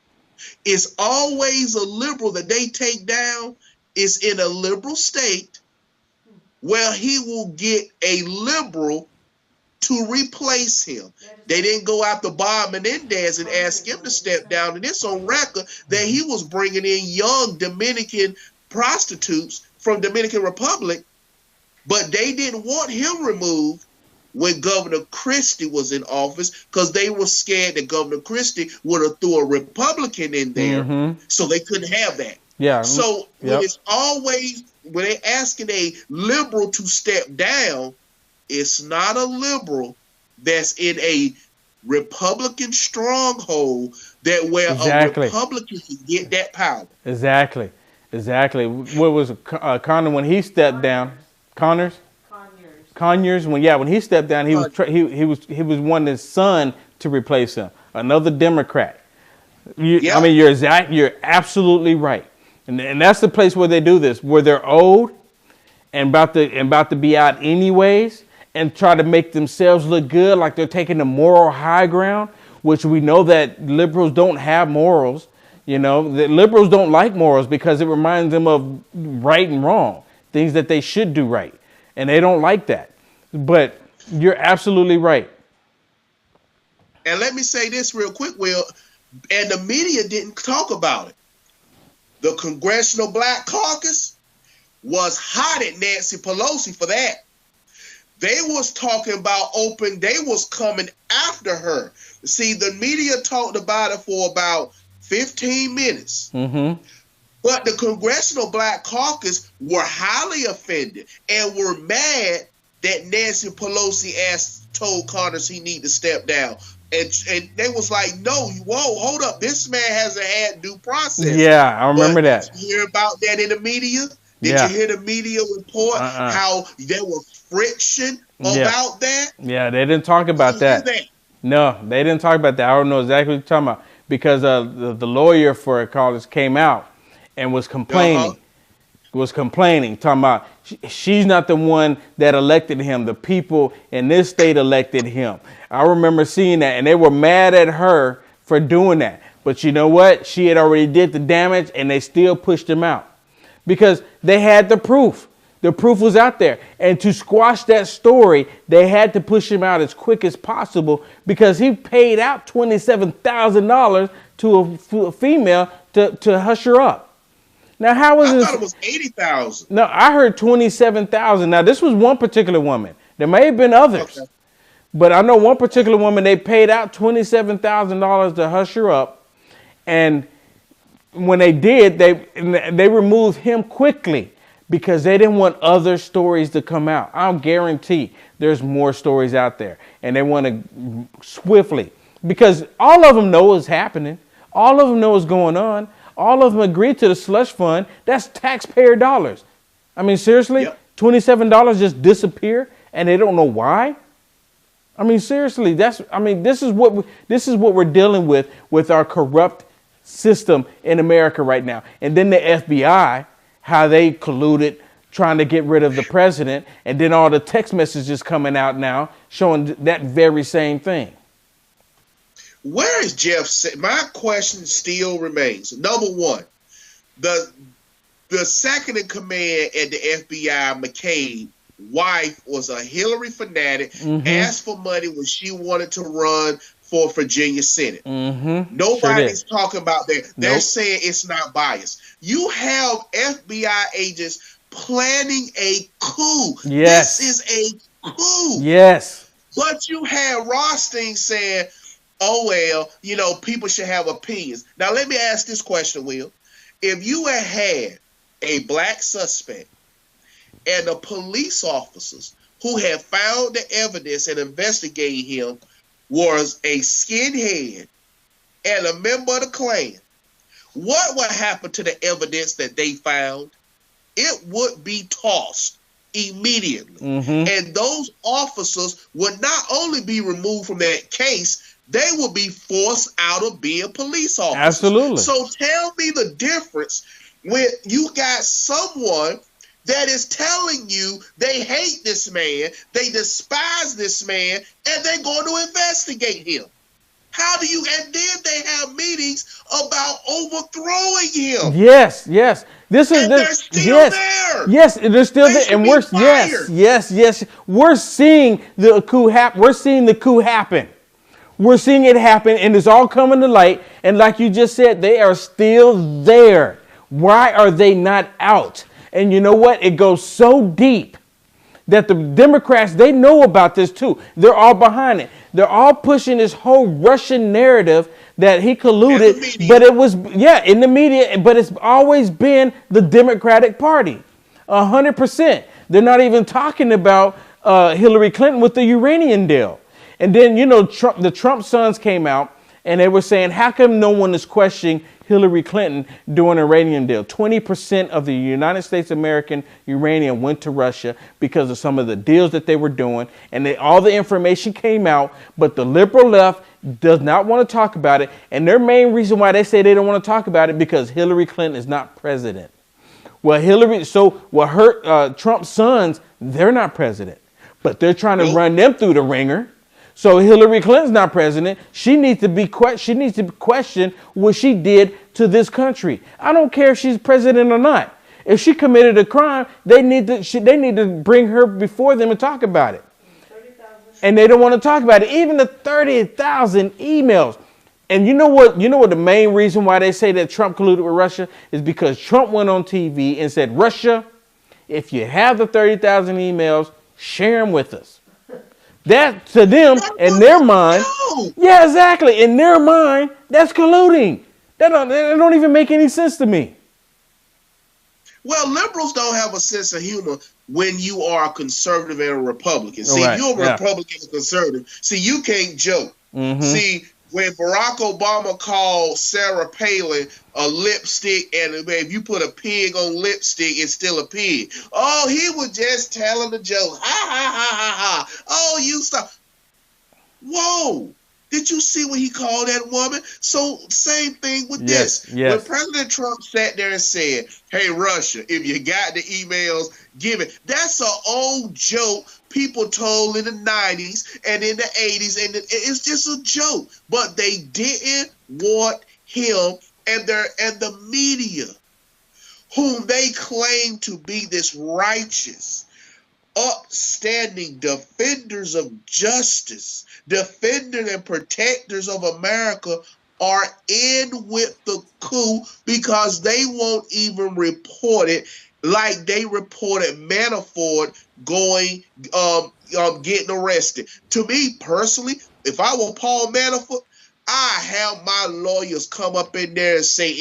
It's always a liberal that they take down. It's in a liberal state where he will get a liberal to replace him. They didn't go after Bob Menendez and ask him to step down. And it's on record that he was bringing in young Dominican prostitutes from Dominican Republic, but they didn't want him removed when Governor Christie was in office because they were scared that Governor Christie would have threw a Republican in there, so they couldn't have that. Yeah. So when it's always, when they're asking a liberal to step down, it's not a liberal that's in a Republican stronghold that where a Republican can get that power. Exactly. What was Connor when he stepped down? Conyers, when he stepped down, he was wanting his son to replace him, another Democrat. I mean, you're absolutely right, and that's the place where they do this, where they're old and about to be out anyways, and try to make themselves look good, like they're taking the moral high ground, which we know that liberals don't have morals. The liberals don't like morals because it reminds them of right and wrong. Things that they should do right. And they don't like that. But you're absolutely right. And let me say this real quick, Will, and the media didn't talk about it. The Congressional Black Caucus was hot at Nancy Pelosi for that. They was talking about they was coming after her. See, the media talked about it for about 15 minutes. But the Congressional Black Caucus were highly offended and were mad that Nancy Pelosi told Connors he need to step down. And they was like, no, whoa, hold up. This man hasn't had due process. Yeah, I remember that. Did you hear about that in the media? Did you hear the media report how there was friction about that? Yeah, they didn't talk about that. No, they didn't talk about that. I don't know exactly what you're talking about because the lawyer for Collins came out and was complaining, talking about she's not the one that elected him. The people in this state elected him. I remember seeing that, and they were mad at her for doing that. But you know what? She had already did the damage, and they still pushed him out because they had the proof. The proof was out there. And to squash that story, they had to push him out as quick as possible because he paid out $27,000 to a female to hush her up. Now, how was I this? thought it was $80,000. No, I heard $27,000. Now, this was one particular woman. There may have been others. Okay. But I know one particular woman, they paid out $27,000 to hush her up. And when they did, they removed him quickly because they didn't want other stories to come out. I'll guarantee there's more stories out there. And they want to swiftly, because all of them know what's happening. All of them know what's going on. All of them agreed to the slush fund. That's taxpayer dollars. I mean, seriously, Yep. $27 just disappear and they don't know why? I mean, seriously, this is what we're dealing with our corrupt system in America right now. And then the FBI, how they colluded trying to get rid of the president, and then all the text messages coming out now showing that very same thing. Where is Jeff? My question still remains. Number one, the second in command at the FBI, McCabe, wife was a Hillary fanatic, asked for money when she wanted to run for Virginia Senate. Nobody's talking about that. They're saying it's not biased. You have FBI agents planning a coup. Yes. This is a coup. Yes. But you have Rothstein saying, oh, well, people should have opinions. Now, let me ask this question, Will. If you had a black suspect and the police officers who had found the evidence and investigated him was a skinhead and a member of the Klan, what would happen to the evidence that they found? It would be tossed immediately. And those officers would not only be removed from that case, they would be forced out of being police officers. Absolutely. So tell me the difference when you got someone that is telling you they hate this man, they despise this man, and they're going to investigate him. How do you, and then they have meetings about overthrowing him. Yes. They're still there. Yes, they're still there. And we're fired. yes. We're seeing the coup happen. We're seeing the coup happen. We're seeing it happen, and it's all coming to light. And like you just said, they are still there. Why are they not out? And you know what? It goes so deep that the Democrats, they know about this too. They're all behind it. They're all pushing this whole Russian narrative that he colluded, but it was, in the media, but it's always been the Democratic Party, 100%. They're not even talking about Hillary Clinton with the uranium deal. And then, the Trump sons came out and they were saying, how come no one is questioning Hillary Clinton doing a uranium deal? 20% of the United States American uranium went to Russia because of some of the deals that they were doing. And all the information came out, but the liberal left does not want to talk about it. And their main reason why they say they don't want to talk about it because Hillary Clinton is not president. Well, Trump's sons, they're not president, but they're trying to run them through the ringer. So Hillary Clinton's not president. She needs to be questioned what she did to this country. I don't care if she's president or not. If she committed a crime, they need to bring her before them and talk about it. 30,000. And they don't want to talk about it. Even the 30,000 emails. And you know what the main reason why they say that Trump colluded with Russia is because Trump went on TV and said, Russia, if you have the 30,000 emails, share them with us. That, to them, in their mind, exactly. In their mind, that's colluding. That don't even make any sense to me. Well, liberals don't have a sense of humor when you are a conservative and a Republican. See, Right. you're a Republican and conservative. See, you can't joke. See, when Barack Obama called Sarah Palin a lipstick, and if you put a pig on lipstick, it's still a pig. Oh, he was just telling a joke. Ha, ha, ha, ha, ha. Oh, you stop. Whoa. Did you see what he called that woman? So same thing with this. Yes. When President Trump sat there and said, hey, Russia, if you got the emails, give it. That's an old joke people told in the 90s and in the 80s. And it's just a joke. But they didn't want him and the media, whom they claim to be this righteous, upstanding defenders of justice, defenders and protectors of America, are in with the coup because they won't even report it like they reported Manafort going getting arrested. To me personally, if I were Paul Manafort, I have my lawyers come up in there and say,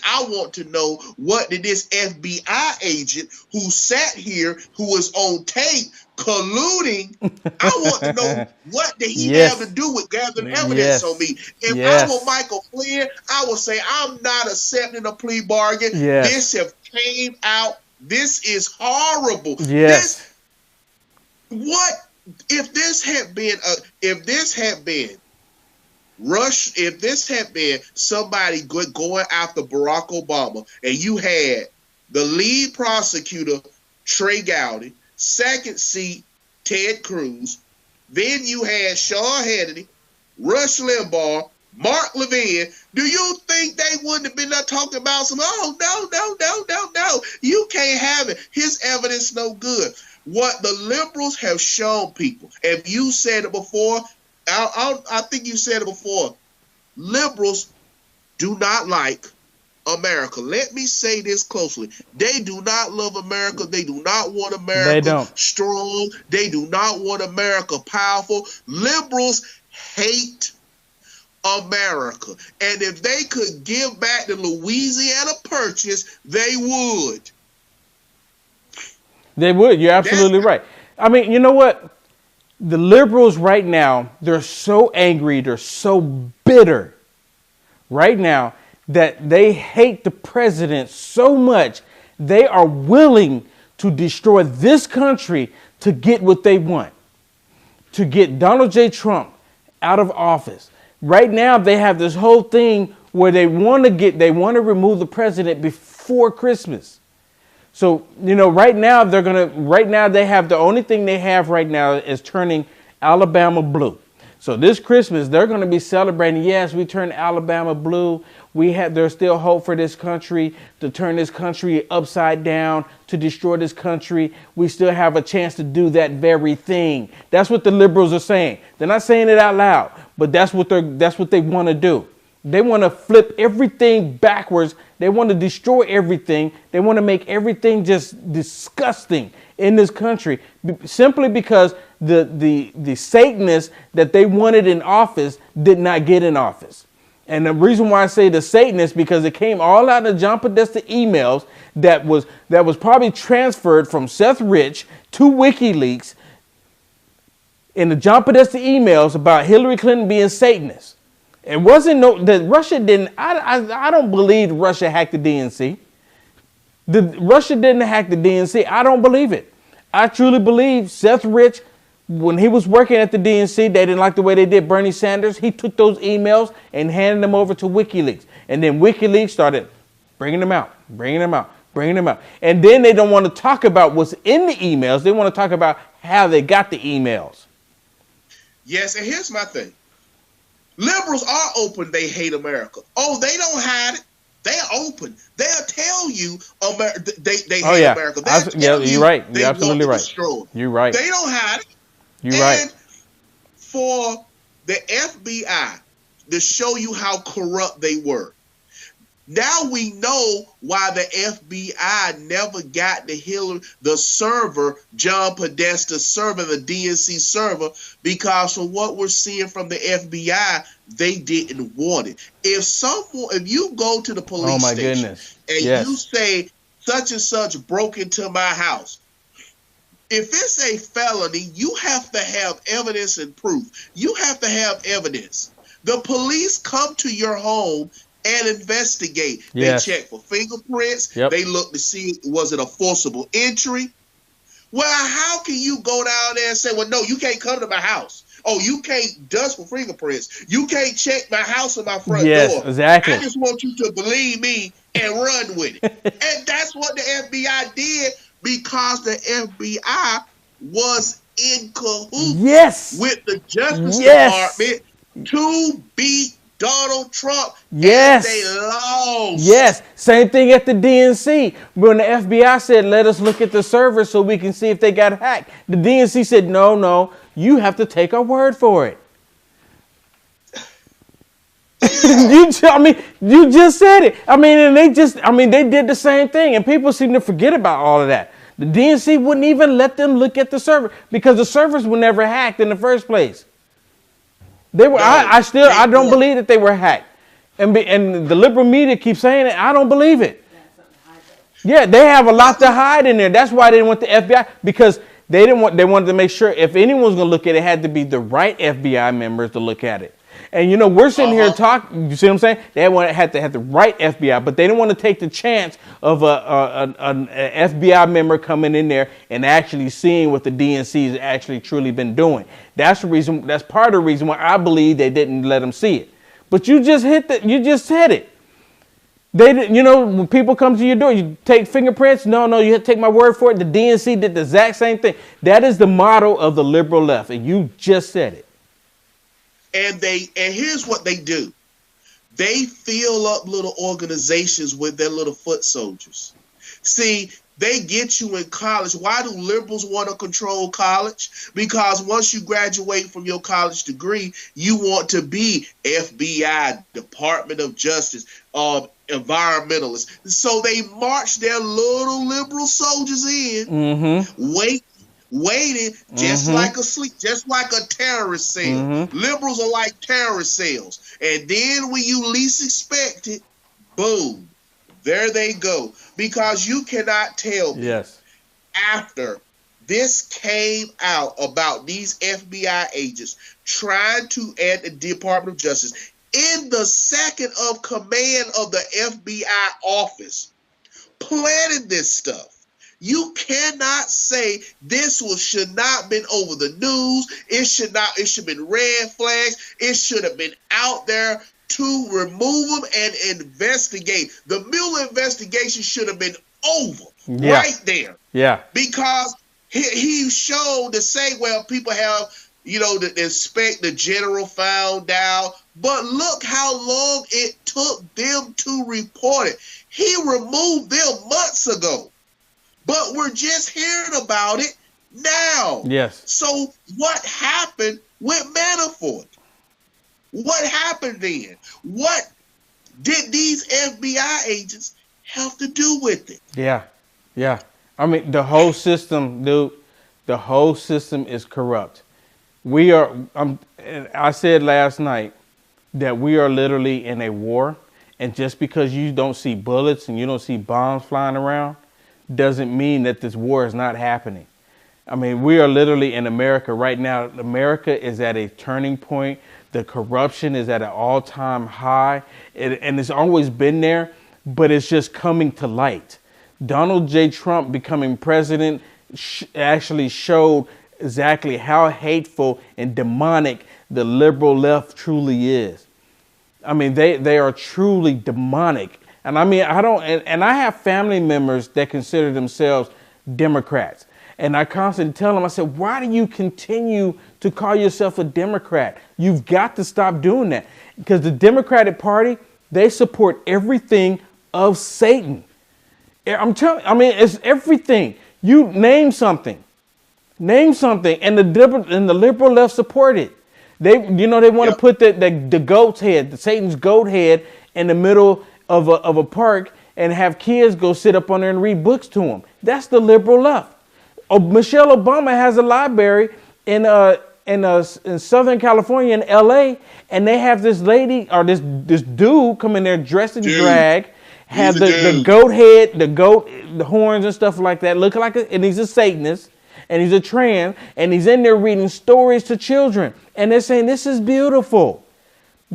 I want to know what did this FBI agent who sat here, who was on tape colluding, I want to know what did he have to do with gathering evidence on me. If I were Michael Flynn, I would say, I'm not accepting a plea bargain. This have came out. This is horrible. If this had been somebody going after Barack Obama, and you had the lead prosecutor, Trey Gowdy, second seat, Ted Cruz, then you had Sean Hannity, Rush Limbaugh, Mark Levin, do you think they wouldn't have been there talking about some, no, you can't have it. His evidence no good. What the liberals have shown people, if you said it before, I think you said it before, liberals do not like America. Let me say this closely. They do not love America. They do not want America strong. They do not want America powerful. Liberals hate America. And if they could give back the Louisiana Purchase, they would. They would. You're absolutely right. I mean, you know what? The liberals right now, they're so angry, they're so bitter right now that they hate the president so much, they are willing to destroy this country to get what they want, to get Donald J. Trump out of office. Right now, they have this whole thing where they want to remove the president before Christmas. So, right now they have the only thing they have right now is turning Alabama blue. So this Christmas, they're going to be celebrating. Yes, we turned Alabama blue. There's still hope for this country to turn this country upside down, to destroy this country. We still have a chance to do that very thing. That's what the liberals are saying. They're not saying it out loud, but that's what they want to do. They want to flip everything backwards. They want to destroy everything. They want to make everything just disgusting in this country simply because the Satanists that they wanted in office did not get in office. And the reason why I say the Satanists, because it came all out of John Podesta emails that was probably transferred from Seth Rich to WikiLeaks in the John Podesta emails about Hillary Clinton being Satanist. It wasn't that Russia didn't. I don't believe Russia hacked the DNC. Russia didn't hack the DNC. I don't believe it. I truly believe Seth Rich, when he was working at the DNC, they didn't like the way they did Bernie Sanders. He took those emails and handed them over to WikiLeaks. And then WikiLeaks started bringing them out. And then they don't want to talk about what's in the emails. They want to talk about how they got the emails. Yes, and here's my thing. Liberals are open. They hate America. Oh, they don't hide it. They're open. They'll tell you they hate America. You're right. You're absolutely right. You're right. They don't hide it. You're right. For the FBI to show you how corrupt they were. Now we know why the FBI never got the server, John Podesta's server, the DNC server, because from what we're seeing from the FBI, they didn't want it. If you go to the police station and you say such and such broke into my house, if it's a felony, you have to have evidence and proof. You have to have evidence. The police come to your home and investigate. They check for fingerprints. They look to see, was it a forcible entry? Well, how can you go down there and say, well, no, you can't come to my house. Oh, you can't dust for fingerprints. You can't check my house or my front door. Yes, exactly. I just want you to believe me and run with it. And that's what the FBI did, because the FBI was in cahoots with the Justice Department to beat Donald Trump. Yes. And they lost. Yes. Same thing at the DNC. When the FBI said, let us look at the server so we can see if they got hacked. The DNC said, no, you have to take our word for it. You just said it. They did the same thing, and people seem to forget about all of that. The DNC wouldn't even let them look at the server because the servers were never hacked in the first place. They were. No, I don't weren't. believe that they were hacked, and the liberal media keeps saying it. I don't believe it. Yeah, they have a lot to hide in there. That's why they didn't want the FBI, because they didn't want. They wanted to make sure if anyone was going to look at it, it had to be the right FBI members to look at it. And you know, we're sitting here talking. You see what I'm saying? They had to have the right FBI, but they didn't want to take the chance of an FBI member coming in there and actually seeing what the DNC has actually truly been doing. That's the reason. That's part of the reason why I believe they didn't let them see it. But you just you just said it. They didn't. You know, when people come to your door, you take fingerprints. No, you have to take my word for it. The DNC did the exact same thing. That is the motto of the liberal left, and you just said it. And here's what they do. They fill up little organizations with their little foot soldiers. See, they get you in college. Why do liberals want to control college? Because once you graduate from your college degree, you want to be FBI, Department of Justice, environmentalists. So they march their little liberal soldiers in, waiting, just like a terrorist cell. Liberals are like terrorist cells. And then when you least expect it, boom, there they go. Because you cannot tell me after this came out about these FBI agents trying to add the Department of Justice in the second of command of the FBI office, planning this stuff. You cannot say this should not have been over the news. It should have been red flags. It should have been out there to remove them and investigate. The Mueller investigation should have been over right there. Yeah. Because he showed to say, well, people have, the inspector general found out. But look how long it took them to report it. He removed them months ago. But we're just hearing about it now. Yes. So what happened with Manafort? What happened then? What did these FBI agents have to do with it? Yeah. Yeah. I mean, the whole system, dude, the whole system is corrupt. I said last night that we are literally in a war. And just because you don't see bullets and you don't see bombs flying around, doesn't mean that this war is not happening. I mean, we are literally in America right now. America is at a turning point. The corruption is at an all-time high, and it's always been there, but it's just coming to light. Donald J. Trump becoming president actually showed exactly how hateful and demonic the liberal left truly is. I mean, they are truly demonic. And I mean, I have family members that consider themselves Democrats. And I constantly tell them, I said, why do you continue to call yourself a Democrat? You've got to stop doing that. Because the Democratic Party, they support everything of Satan. It's everything. You name something. Name something. And the liberal left support it. They want to put the goat's head, Satan's goat head, in the middle of a park and have kids go sit up on there and read books to them. That's the liberal left. Michelle Obama has a library in Southern California in LA, and they have this lady or this dude come in there dressed in drag, have the goat head, the horns and stuff like that, looking like and he's a Satanist and he's a trans, and he's in there reading stories to children, and they're saying this is beautiful.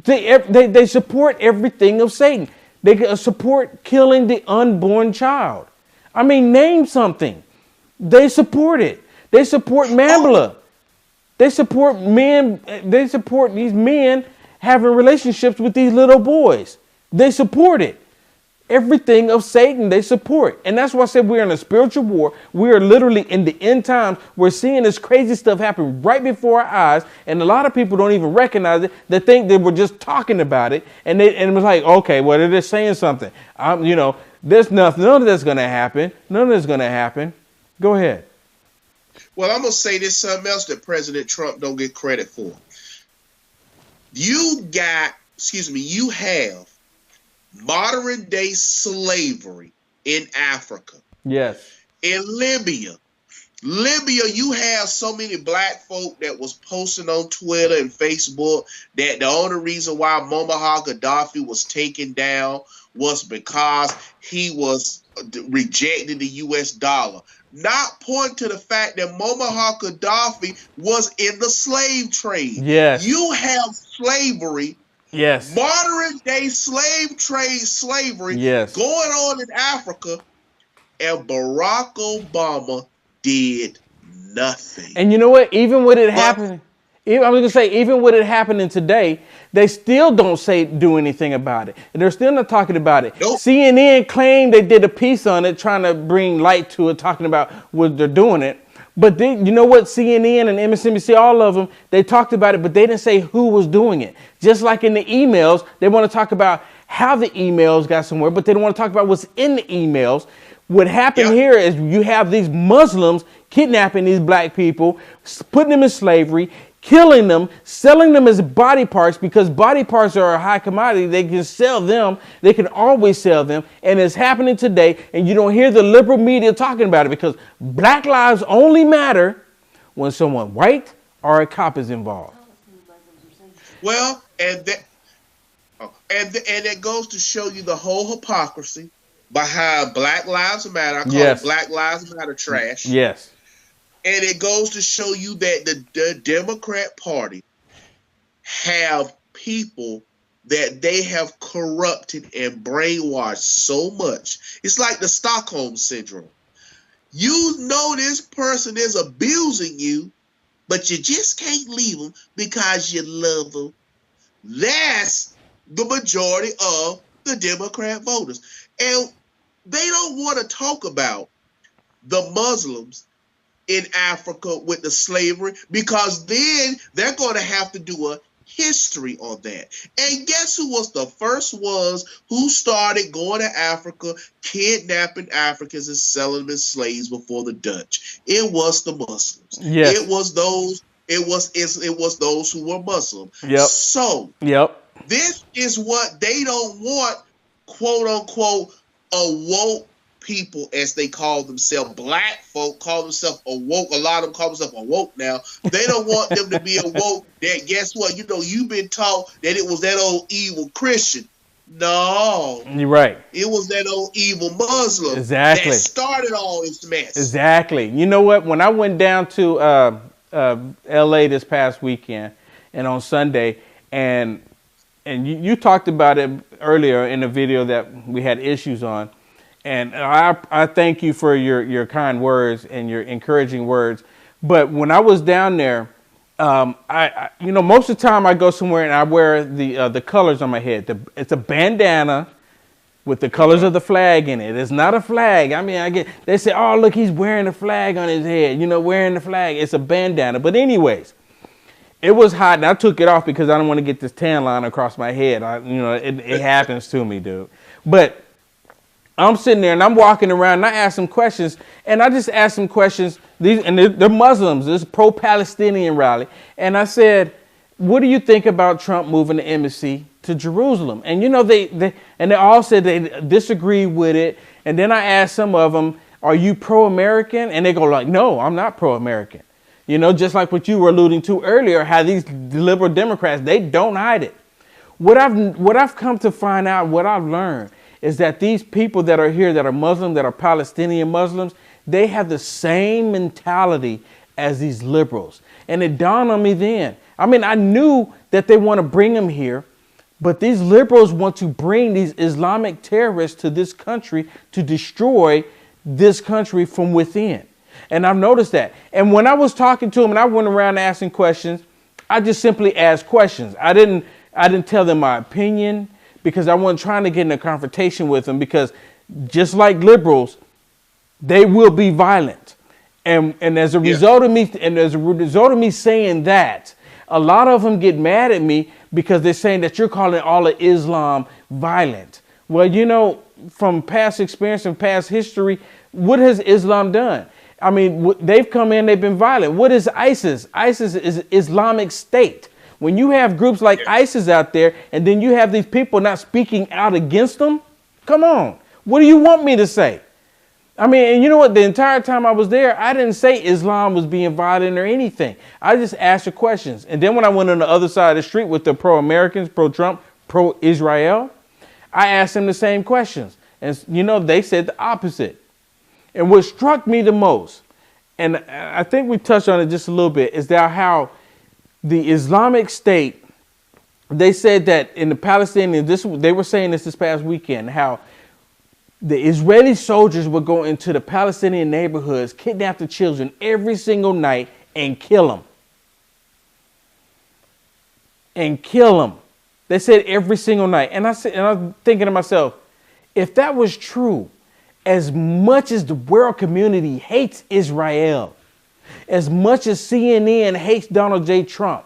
They support everything of Satan. They support killing the unborn child. I mean, name something. They support it. They support Mambla. They support men. They support these men having relationships with these little boys. They support it. Everything of Satan they support. And that's why I said we're in a spiritual war. We are literally in the end times. We're seeing this crazy stuff happen right before our eyes. And a lot of people don't even recognize it. They think they were just talking about it. And it was like, okay, well, they're just saying something. There's nothing. None of that's going to happen. None of that's going to happen. Go ahead. Well, I'm going to say this something else that President Trump don't get credit for. You have modern day slavery in Africa. Yes. In Libya, Libya, you have so many black folk that was posting on Twitter and Facebook that the only reason why Muammar Gaddafi was taken down was because he was rejecting the U.S. dollar. Not pointing to the fact that Muammar Gaddafi was in the slave trade. Yes. You have slavery. Yes. Modern day slave trade slavery Yes. going on in Africa, and Barack Obama did nothing. And you know what? Even with it happening, I was gonna say, even with it happening today, they still don't do anything about it. They're still not talking about it. Nope. CNN claimed they did a piece on it, trying to bring light to it, talking about what they're doing it. But you know what? CNN and MSNBC, all of them, they talked about it, but they didn't say who was doing it. Just like in the emails, they want to talk about how the emails got somewhere, but they don't want to talk about what's in the emails. What happened here is you have these Muslims kidnapping these black people, putting them in slavery, killing them, selling them as body parts, because body parts are a high commodity. They can sell them. They can always sell them. And it's happening today. And you don't hear the liberal media talking about it, because black lives only matter when someone white or a cop is involved. Well, and it goes to show you the whole hypocrisy behind Black Lives Matter. I call it Black Lives Matter trash. Yes. And it goes to show you that the Democrat Party have people that they have corrupted and brainwashed so much. It's like the Stockholm Syndrome. You know this person is abusing you, but you just can't leave them because you love them. That's the majority of the Democrat voters. And they don't want to talk about the Muslims in Africa with the slavery, because then they're going to have to do a history on that. And guess who was the first ones who started going to Africa, kidnapping Africans and selling them as slaves before the Dutch? It was the Muslims. Yes. It was those who were Muslim. Yep. So this is what they don't want, quote unquote, awoke people, as they call themselves. Black folk call themselves awoke. A lot of them call themselves awoke now. They don't want them to be awoke. That, guess what? You know, you've been taught that it was that old evil Christian. No. You're right. It was that old evil Muslim that started all this mess. Exactly. You know what? When I went down to L.A. this past weekend and on Sunday, and you talked about it earlier in the video that we had issues on, and I thank you for your kind words and your encouraging words. But when I was down there, I most of the time I go somewhere and I wear the colors on my head. It's a bandana with the colors of the flag in it. It's not a flag. I mean, they say, oh, look, he's wearing a flag on his head. Wearing the flag. It's a bandana. But anyways, it was hot, and I took it off because I don't want to get this tan line across my head. It happens to me, dude. But I'm sitting there and I'm walking around and I ask some questions, and I just asked some questions. They're Muslims. This is pro-Palestinian rally. And I said, what do you think about Trump moving the embassy to Jerusalem? And they all said they disagree with it. And then I asked some of them, are you pro-American? And they go like, no, I'm not pro-American. Just like what you were alluding to earlier, how these liberal Democrats, they don't hide it. What I've come to find out, what I've learned, is that these people that are here, that are Muslim, that are Palestinian Muslims, they have the same mentality as these liberals. And it dawned on me then. I mean, I knew that they want to bring them here, but these liberals want to bring these Islamic terrorists to this country to destroy this country from within. And I've noticed that. And when I was talking to them and I went around asking questions, I just simply asked questions. I didn't tell them my opinion, because I wasn't trying to get in a confrontation with them, because just like liberals, they will be violent. And as a result of me saying that, a lot of them get mad at me because they're saying that you're calling all of Islam violent. Well, from past experience and past history, what has Islam done? I mean, they've come in, they've been violent. What is ISIS? ISIS is Islamic State. When you have groups like ISIS out there, and then you have these people not speaking out against them, come on. What do you want me to say? I mean, and you know what? The entire time I was there, I didn't say Islam was being violent or anything. I just asked the questions. And then when I went on the other side of the street with the pro-Americans, pro-Trump, pro-Israel, I asked them the same questions. And, you know, they said the opposite. And what struck me the most, and I think we touched on it just a little bit, is that how the Islamic State, they said that in the Palestinians, they were saying this past weekend, how the Israeli soldiers would go into the Palestinian neighborhoods, kidnap the children every single night and kill them. And kill them. They said every single night. And I was thinking to myself, if that was true, as much as the world community hates Israel, as much as CNN hates Donald J. Trump,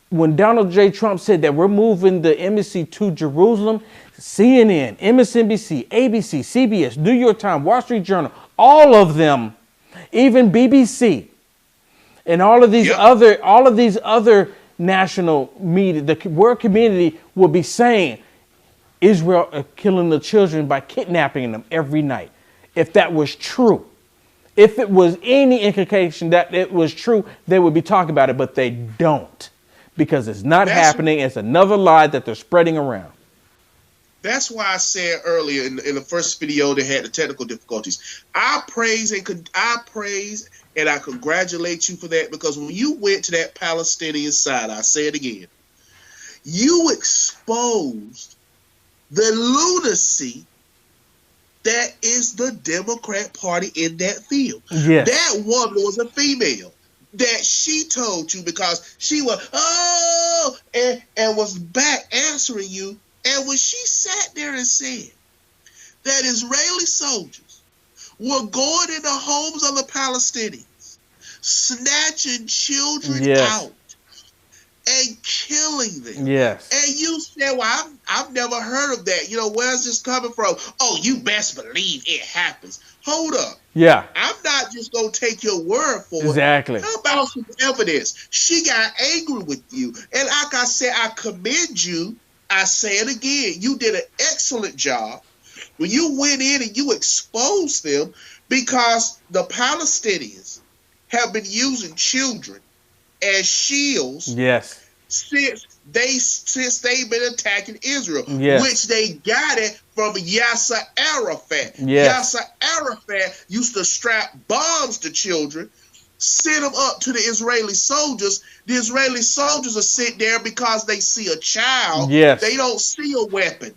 when Donald J. Trump said that we're moving the embassy to Jerusalem, CNN, MSNBC, ABC, CBS, New York Times, Wall Street Journal, all of them, even BBC, and all of these other national media, the world community will be saying Israel are killing the children by kidnapping them every night. If that was true, if it was any indication that it was true, they would be talking about it, but they don't, because it's not happening. It's another lie that they're spreading around. That's why I said earlier in the first video that had the technical difficulties. I praise and I congratulate you for that, because when you went to that Palestinian side, I say it again, you exposed the lunacy that is the Democrat Party in that field. Yes. That woman was a female that she told you because she was, and was back answering you. And when she sat there and said that Israeli soldiers were going in the homes of the Palestinians, snatching children out and killing them. Yes. And you said, well, I've never heard of that. You know, where's this coming from? Oh, you best believe it happens. Hold up. Yeah. I'm not just going to take your word for Exactly. it. How about some evidence? She got angry with you. And like I said, I commend you. I say it again. You did an excellent job when you went in and you exposed them, because the Palestinians have been using children as shields. Yes. Since they've been attacking Israel, yes. which they got it from Yasser Arafat. Yes. Yasser Arafat used to strap bombs to children, send them up to the Israeli soldiers. The Israeli soldiers are sitting there because they see a child. Yes. They don't see a weapon.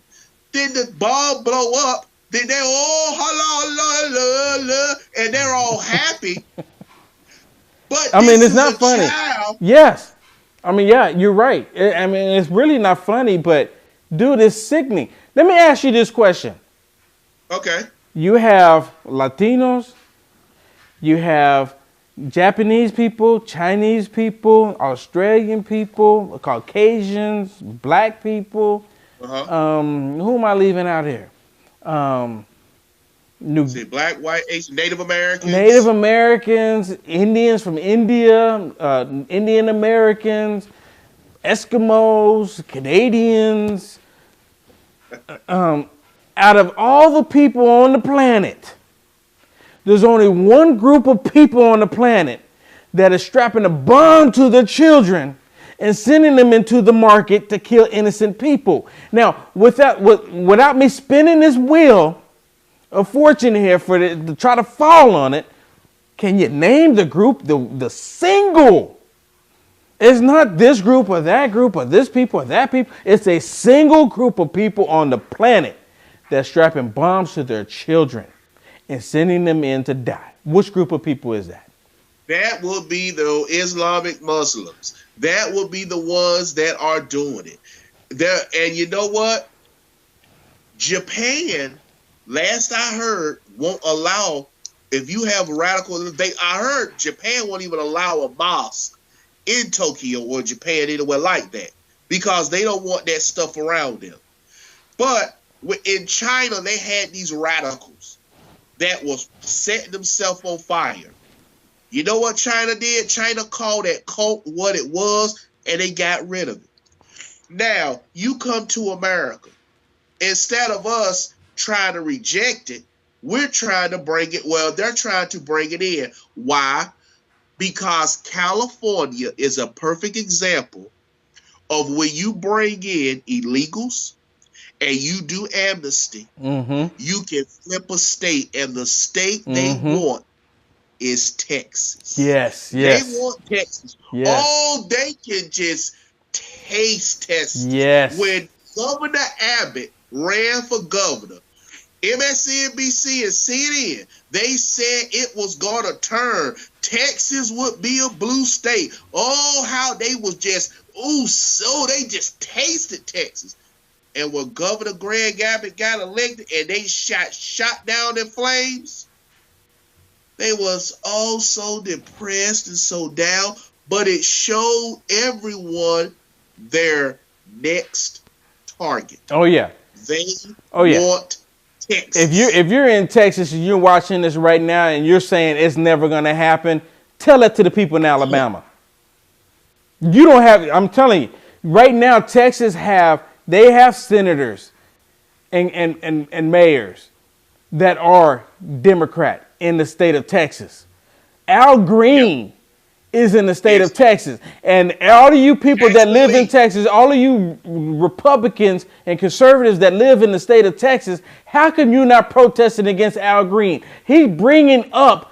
Then the bomb blow up. Then they're all and they're all happy. But I mean, it's not funny. Yes. I mean, yeah, you're right. I mean, it's really not funny, but dude, it's sickening. Let me ask you this question. Okay. You have Latinos, you have Japanese people, Chinese people, Australian people, Caucasians, black people. Who am I leaving out here? Black, white, Asian, Native Americans. Native Americans, Indians from India, Indian Americans, Eskimos, Canadians. Out of all the people on the planet, there's only one group of people on the planet that is strapping a bomb to their children and sending them into the market to kill innocent people. Now, without me spinning this wheel of fortune here to try to fall on it, can you name the group, the single? It's not this group or this people or that people. It's a single group of people on the planet that's strapping bombs to their children and sending them in to die. Which group of people is that? That will be the Islamic Muslims. That will be the ones that are doing it. And you know what? Japan, last I heard, won't allow, if you have radical, I heard Japan won't even allow a mosque in Tokyo or Japan anywhere like that, because they don't want that stuff around them. But in China, they had these radicals that was setting themselves on fire. You know what China did? China called that cult what it was, and they got rid of it. Now, you come to America. Instead of us trying to reject it, We're trying to bring it. Well, they're trying to bring it in. Why? Because California is a perfect example of when you bring in illegals and you do amnesty, you can flip a state, and the state they want is Texas. Yes, They yes. want Texas. Yes. Oh, they can just taste Texas. Yes. When Governor Abbott ran for governor, MSNBC and CNN, they said it was going to turn. Texas would be a blue state. Oh, how they was just, so they just tasted Texas. And when Governor Greg Abbott got elected and they shot down in flames, they was all so depressed and so down. But it showed everyone their next target. Oh yeah. They want Texas. If you're in Texas and you're watching this right now and you're saying it's never going to happen, tell it to the people in Alabama. You don't have. I'm telling you, right now Texas have senators and mayors that are Democrat in the state of Texas. Al Green is in the state of Texas. And all of you people that live in Texas, all of you Republicans and conservatives that live in the state of Texas, how come you not protesting against Al Green? He's bringing up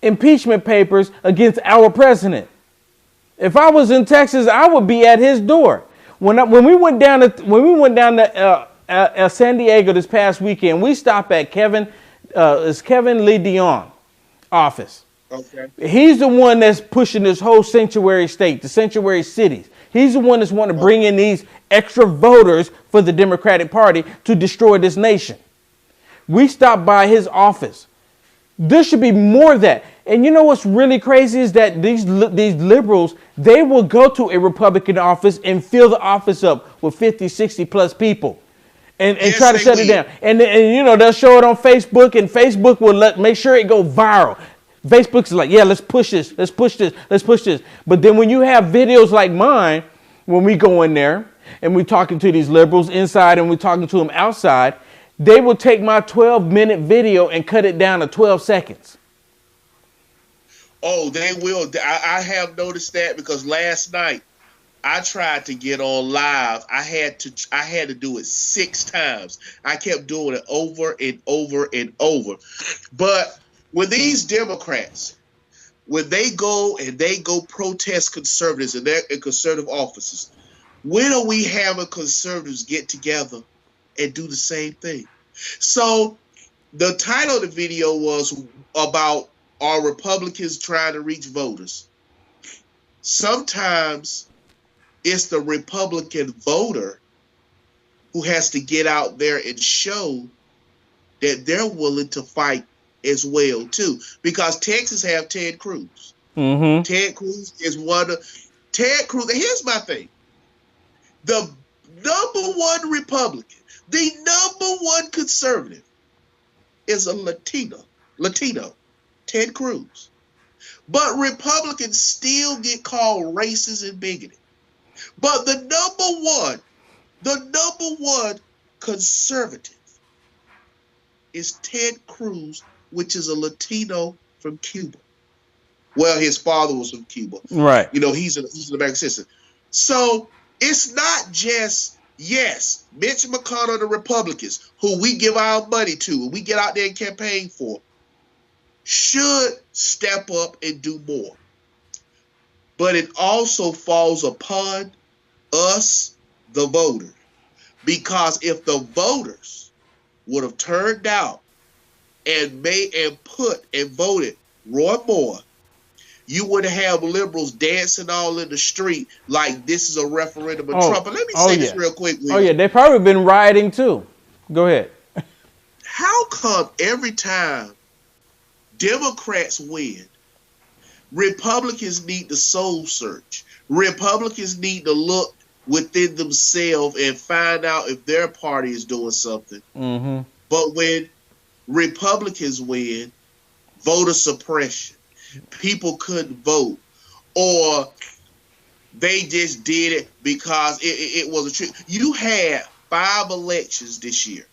impeachment papers against our president. If I was in Texas, I would be at his door. When we went down to San Diego this past weekend, we stopped at Kevin Lee Dion office. Okay. He's the one that's pushing this whole sanctuary state, the sanctuary cities. He's the one that's wanting to bring in these extra voters for the Democratic Party to destroy this nation. We stopped by his office. There should be more of that. And you know what's really crazy is that these liberals, they will go to a Republican office and fill the office up with 50, 60 plus people and try to shut it down. And you know, they'll show it on Facebook, and Facebook will make sure it go viral. Facebook's like, yeah, let's push this. Let's push this. Let's push this. But then when you have videos like mine, when we go in there and we're talking to these liberals inside and we're talking to them outside, they will take my 12-minute video and cut it down to 12 seconds. Oh, they will. I have noticed that because last night I tried to get on live. I had to do it 6 times. I kept doing it over and over and over. But when these Democrats, when they go protest conservatives in their conservative offices, when are we having conservatives get together and do the same thing? So the title of the video was about, are Republicans trying to reach voters? Sometimes it's the Republican voter who has to get out there and show that they're willing to fight as well too, because Texas have Ted Cruz. Ted Cruz is one of Ted Cruz. Here's my thing: the #1 Republican, the #1 conservative, is a Latino, Ted Cruz. But Republicans still get called racist and bigoted. But the number one conservative is Ted Cruz, which is a Latino from Cuba. Well, his father was from Cuba. Right. You know, he's an American citizen. So it's not just, yes, Mitch McConnell and the Republicans, who we give our money to and we get out there and campaign for, should step up and do more. But it also falls upon us, the voters. Because if the voters would have turned out and voted Roy Moore, you would have liberals dancing all in the street like this is a referendum of Trump. But let me say this real quick, Will. Oh, yeah, they've probably been rioting too. Go ahead. How come every time Democrats win, Republicans need to soul search? Republicans need to look within themselves and find out if their party is doing something. But when Republicans win, voter suppression, people couldn't vote, or they just did it because it was a trick. You had 5 elections this year.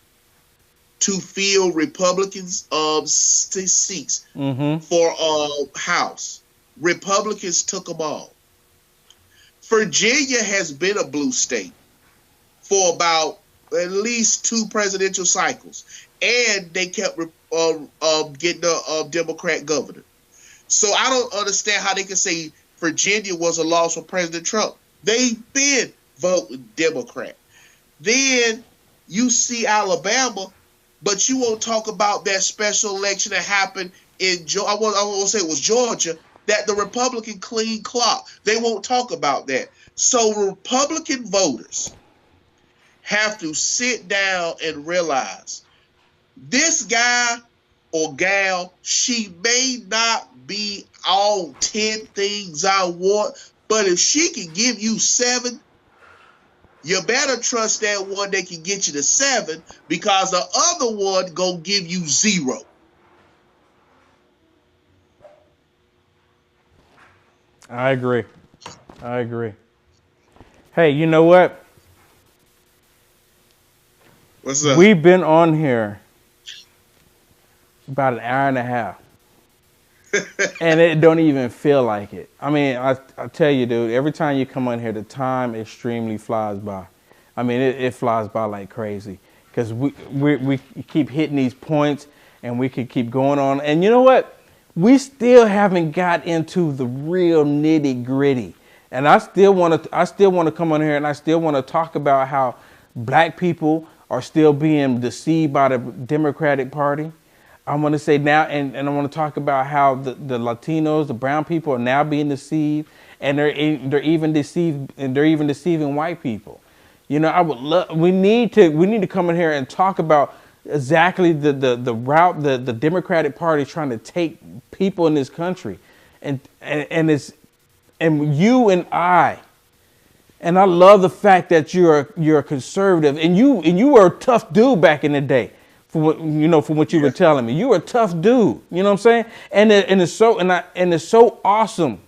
to fill Republicans' seats Mm-hmm. for House. Republicans took them all. Virginia has been a blue state for about at least 2 presidential cycles, and they kept getting a Democrat governor. So I don't understand how they can say Virginia was a loss for President Trump. They've been voting Democrat. Then you see Alabama, but you won't talk about that special election that happened in Georgia. I won't say it was Georgia, that the Republican clean clock. They won't talk about that. So Republican voters have to sit down and realize this guy or gal, she may not be all 10 things I want, but if she can give you 7, you better trust that one that can get you to 7, because the other one gonna give you 0. I agree. Hey, you know what? What's up? We've been on here about an hour and a half. And it don't even feel like it. I mean, I tell you, dude, every time you come on here, the time extremely flies by. I mean, it flies by like crazy, because we keep hitting these points, and we could keep going on. And you know what? We still haven't got into the real nitty gritty. And I still want to come on here, and I still want to talk about how black people are still being deceived by the Democratic Party. I want to say now, and I want to talk about how the Latinos, the brown people, are now being deceived, and they're even deceiving white people. You know, I would love. We need to come in here and talk about exactly the route the Democratic Party is trying to take people in this country, and you and I. And I love the fact that you're a conservative, and you were a tough dude back in the day. From what you were telling me, you were a tough dude. You know what I'm saying? And it's so awesome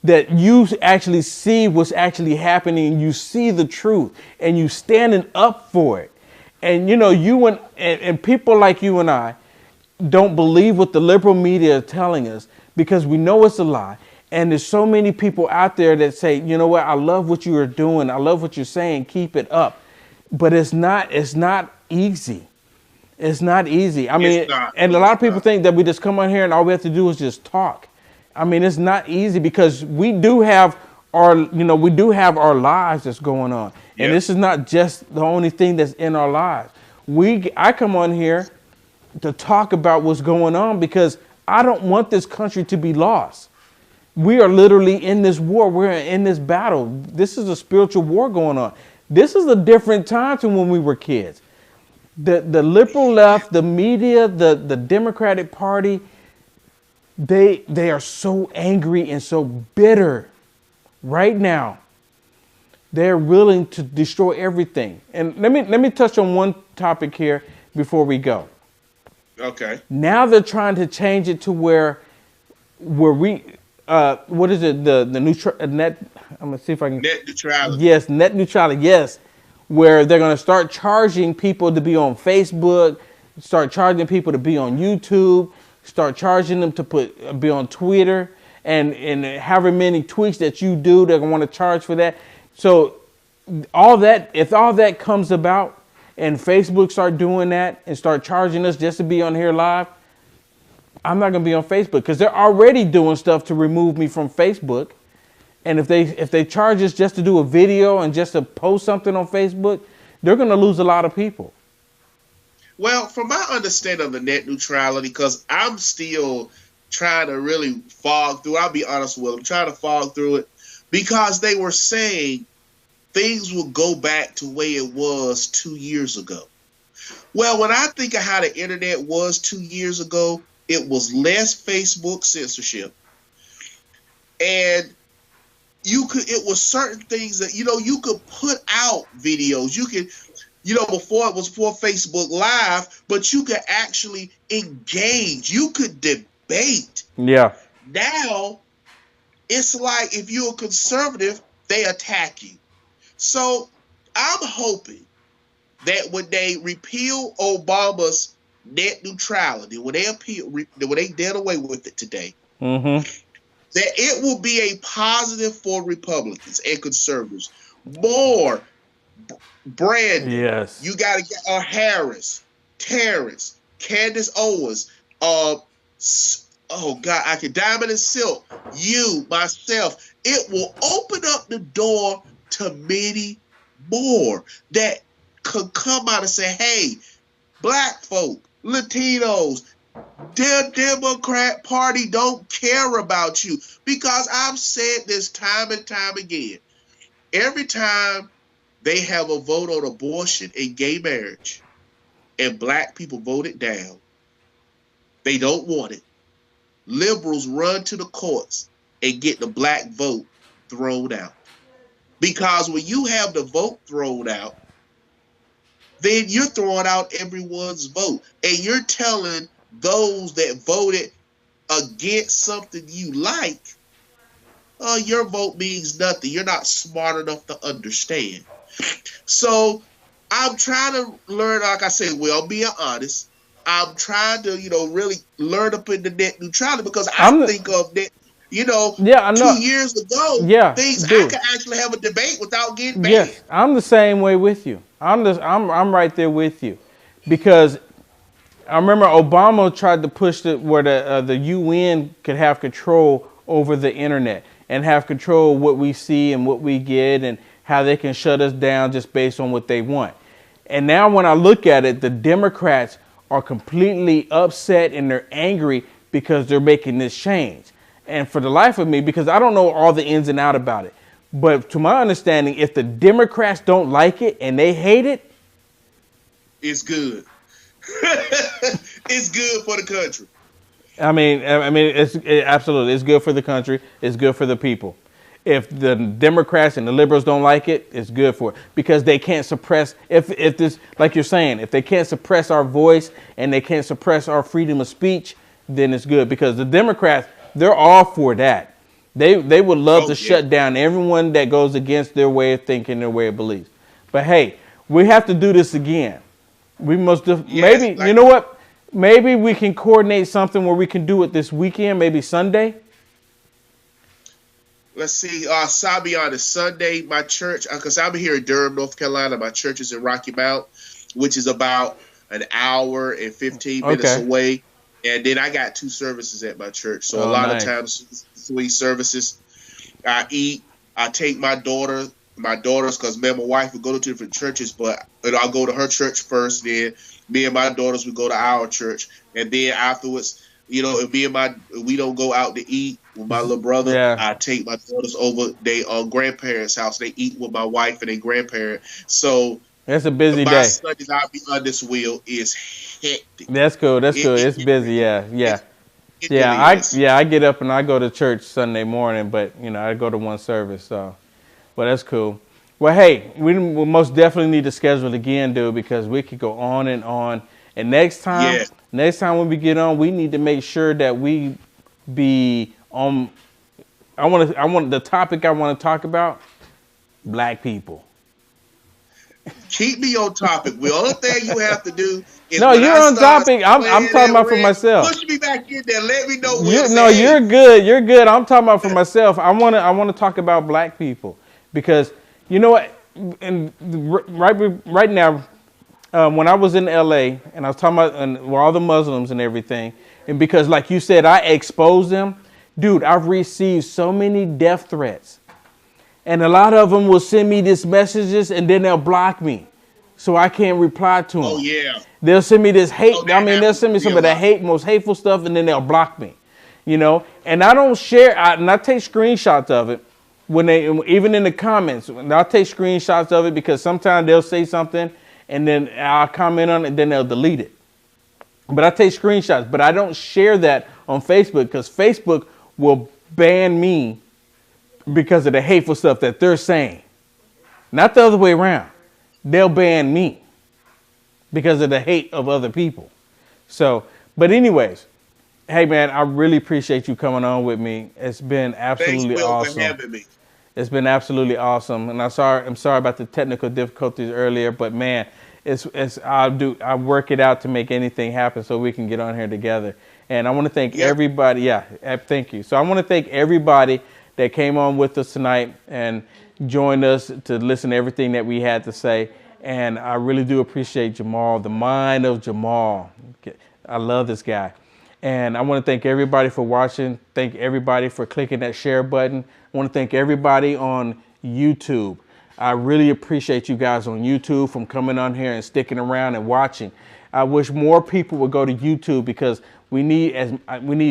that you actually see what's actually happening, and you see the truth, and you standing up for it. And you know, and people like you and I don't believe what the liberal media is telling us, because we know it's a lie. And there's so many people out there that say, you know what, I love what you are doing, I love what you're saying, keep it up. But it's not easy. It's not easy. I mean, and a lot of people think that we just come on here and all we have to do is just talk. I mean, it's not easy, because we do have our lives that's going on. Yep. And this is not just the only thing that's in our lives. I come on here to talk about what's going on, because I don't want this country to be lost. We are literally in this war. We're in this battle. This is a spiritual war going on. This is a different time to when we were kids. The liberal left, the media, the Democratic Party, they are so angry and so bitter right now. They're willing to destroy everything. And let me touch on one topic here before we go. Okay. Now they're trying to change it to where we what is it, the net, I'm gonna see if I can, net neutrality. Yes, net neutrality. Yes. Where they're going to start charging people to be on Facebook, start charging people to be on YouTube, start charging them to be on Twitter, and however many tweets that you do, they're going to want to charge for that. So if all that comes about, and Facebook start doing that and start charging us just to be on here live, I'm not going to be on Facebook, because they're already doing stuff to remove me from Facebook. And if they charge us just to do a video and just to post something on Facebook, they're going to lose a lot of people. Well, from my understanding of the net neutrality, because I'm still trying to really fog through, I'll be honest with them, trying to fog through it, because they were saying things will go back to the way it was 2 years ago. Well, when I think of how the internet was 2 years ago, it was less Facebook censorship, and it was certain things that, you could put out videos. You could, before Facebook Live, but you could actually engage. You could debate. Yeah. Now, it's like if you're a conservative, they attack you. So I'm hoping that when they repeal Obama's net neutrality, when they did away with it today, Mm-hmm. that it will be a positive for Republicans and conservatives. More Brandon, Yes. you got to get Harris, Terrence, Candace Owens, oh God, I can Diamond and Silk, you, myself. It will open up the door to many more that could come out and say, hey, black folk, Latinos, the Democrat Party don't care about you. Because I've said this time and time again. Every time they have a vote on abortion and gay marriage and black people vote it down, they don't want it. Liberals run to the courts and get the black vote thrown out. Because when you have the vote thrown out, then you're throwing out everyone's vote. And you're telling those that voted against something you like, your vote means nothing. You're not smart enough to understand. So I'm trying to learn, like I said, well, being honest, I'm trying to, really learn up in the net neutrality because I think of that, Yeah, I know. 2 years ago, Yeah, things dude. I could actually have a debate without getting banned. Yes, I'm the same way with you. I'm right there with you, because I remember Obama tried to push where the UN could have control over the internet and have control of what we see and what we get and how they can shut us down just based on what they want. And now when I look at it, the Democrats are completely upset and they're angry because they're making this change. And for the life of me, because I don't know all the ins and out about it, but to my understanding, if the Democrats don't like it and they hate it, it's good. It's good for the country. I mean, absolutely, it's good for the country. It's good for the people. If the Democrats and the liberals don't like it, it's good for it because they can't suppress. If this, like you're saying, if they can't suppress our voice and they can't suppress our freedom of speech, then it's good because the Democrats, they're all for that. They would love to shut down everyone that goes against their way of thinking, their way of beliefs. But hey, we have to do this again. We must maybe you know what? Maybe we can coordinate something where we can do it this weekend, maybe Sunday. Let's see. I'll be honest. Sunday, my church, because I'm here in Durham, North Carolina. My church is in Rocky Mount, which is about an hour and 15 minutes away. And then I got 2 services at my church. So a lot of times, between services, I eat. I take my daughters, because me and my wife would go to different churches, but I'll go to her church first. Then me and my daughters would go to our church. And then afterwards, if we don't go out to eat with my little brother, I take my daughters over their grandparents' house. They eat with my wife and their grandparent. So that's a busy day. My Sundays, I'll be on this wheel, is hectic. That's cool. It's busy. Yeah. I get up and I go to church Sunday morning, but I go to one service. So, but that's cool. Well, hey, we most definitely need to schedule it again, dude, because we could go on and on. And next time when we get on, we need to make sure that we be on. I want the topic I want to talk about: black people. Keep me on topic. The only thing you have to do is no, you're on topic. I'm talking about for myself. Push me back in there. Let me know. You're good. You're good. I'm talking about for myself. I want to talk about black people because you know what? And right now. When I was in LA and I was talking about all the Muslims and everything, and because like you said, I exposed them, dude, I've received so many death threats. And a lot of them will send me these messages and then they'll block me. So I can't reply to them. Oh, yeah. They'll send me this hate. They'll send me some of the most hateful stuff and then they'll block me. And I don't share, and I take screenshots of it even in the comments. And I'll take screenshots of it because sometimes they'll say something and then I'll comment on it, and then they'll delete it. But I take screenshots, but I don't share that on Facebook because Facebook will ban me because of the hateful stuff that they're saying. Not the other way around. They'll ban me because of the hate of other people. So, but anyways, hey man, I really appreciate you coming on with me. It's been absolutely awesome. For having me. It's been absolutely awesome. And I'm sorry about the technical difficulties earlier, but man, I work it out to make anything happen so we can get on here together. And I want to thank everybody. Yeah, thank you. So I want to thank everybody that came on with us tonight and joined us to listen to everything that we had to say. And I really do appreciate Jamal, the mind of Jamal. I love this guy. And I want to thank everybody for watching. Thank everybody for clicking that share button. I want to thank everybody on YouTube. I really appreciate you guys on YouTube from coming on here and sticking around and watching. I wish more people would go to YouTube because we need as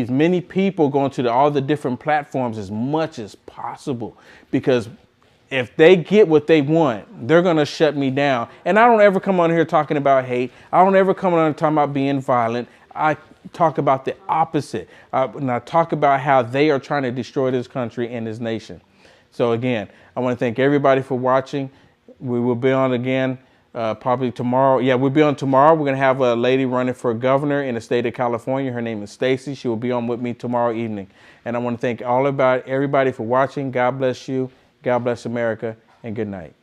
many people going to all the different platforms as much as possible, because if they get what they want, they're going to shut me down. And I don't ever come on here talking about hate. I don't ever come on here talking about being violent. I talk about the opposite. And I talk about how they are trying to destroy this country and this nation. So again, I want to thank everybody for watching. We will be on again probably tomorrow. Yeah, we'll be on tomorrow. We're going to have a lady running for governor in the state of California. Her name is Stacy. She will be on with me tomorrow evening. And I want to thank everybody for watching. God bless you. God bless America, and good night.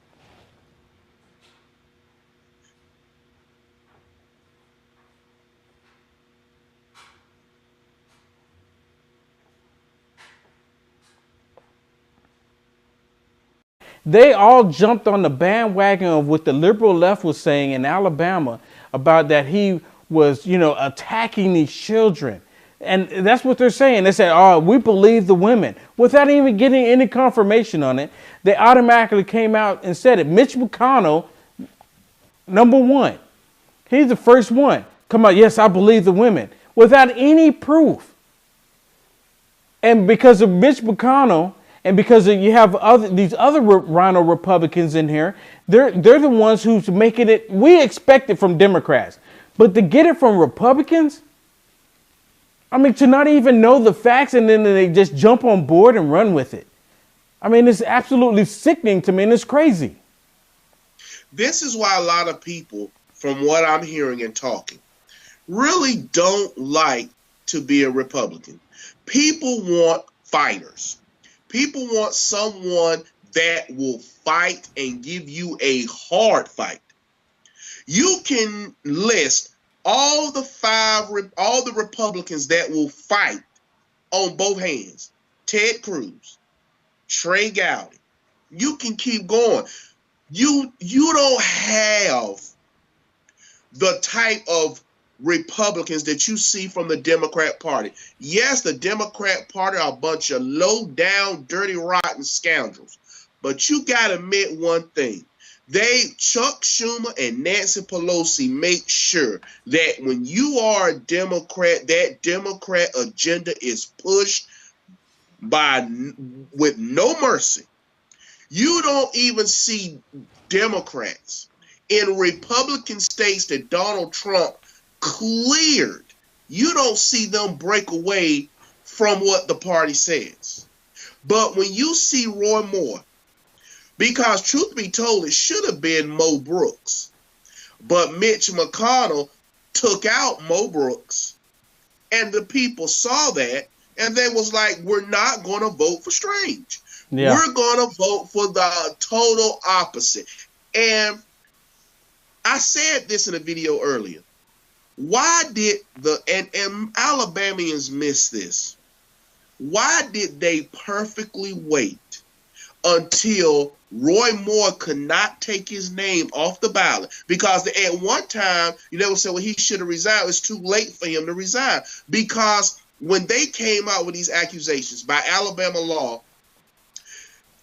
They all jumped on the bandwagon of what the liberal left was saying in Alabama about that he was, attacking these children. And that's what they're saying. They said, oh, we believe the women. Without even getting any confirmation on it, they automatically came out and said it. Mitch McConnell, number one, he's the first one. Come on, yes, I believe the women. Without any proof. And because of Mitch McConnell, and because you have these other rhino Republicans in here, they're the ones who's making it. We expect it from Democrats. But to get it from Republicans, I mean, to not even know the facts and then they just jump on board and run with it. I mean, it's absolutely sickening to me, and it's crazy. This is why a lot of people, from what I'm hearing and talking, really don't like to be a Republican. People want fighters. People want someone that will fight and give you a hard fight. You can list all the Republicans that will fight on both hands. Ted Cruz, Trey Gowdy. You can keep going. You don't have the type of Republicans that you see from the Democrat Party. Yes, the Democrat Party are a bunch of low down, dirty, rotten scoundrels. But you got to admit one thing. Chuck Schumer and Nancy Pelosi make sure that when you are a Democrat, that Democrat agenda is pushed with no mercy. You don't even see Democrats in Republican states that Donald Trump cleared. You don't see them break away from what the party says. But when you see Roy Moore, because truth be told, it should have been Mo Brooks. But Mitch McConnell took out Mo Brooks, and the people saw that, and they was like, we're not going to vote for Strange. Yeah. We're going to vote for the total opposite. And I said this in a video earlier. Why did and Alabamians miss this? Why did they perfectly wait until Roy Moore could not take his name off the ballot? Because at one time, they would say, well, he should have resigned. It's too late for him to resign. Because when they came out with these accusations by Alabama law,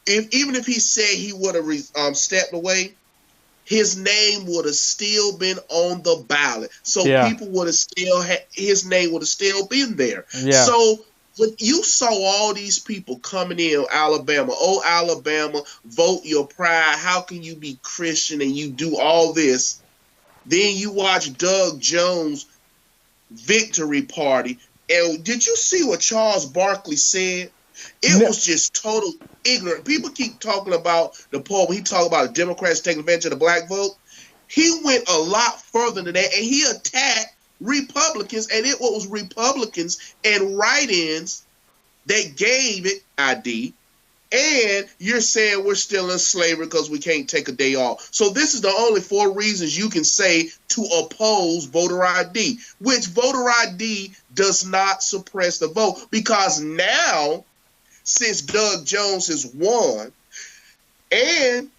even if he said he would have stepped away, his name would have still been on the ballot. So people would have still his name would have still been there. Yeah. So when you saw all these people coming in Alabama, oh, Alabama, vote your pride. How can you be Christian and you do all this? Then you watch Doug Jones' victory party. And did you see what Charles Barkley said? It was just total ignorant. People keep talking about the poll. When he talked about the Democrats taking advantage of the black vote, he went a lot further than that, and he attacked Republicans, and it was Republicans and write-ins that gave it ID and you're saying we're still in slavery because we can't take a day off. So this is the only 4 reasons you can say to oppose voter ID, which voter ID does not suppress the vote, because now, since Doug Jones has won, and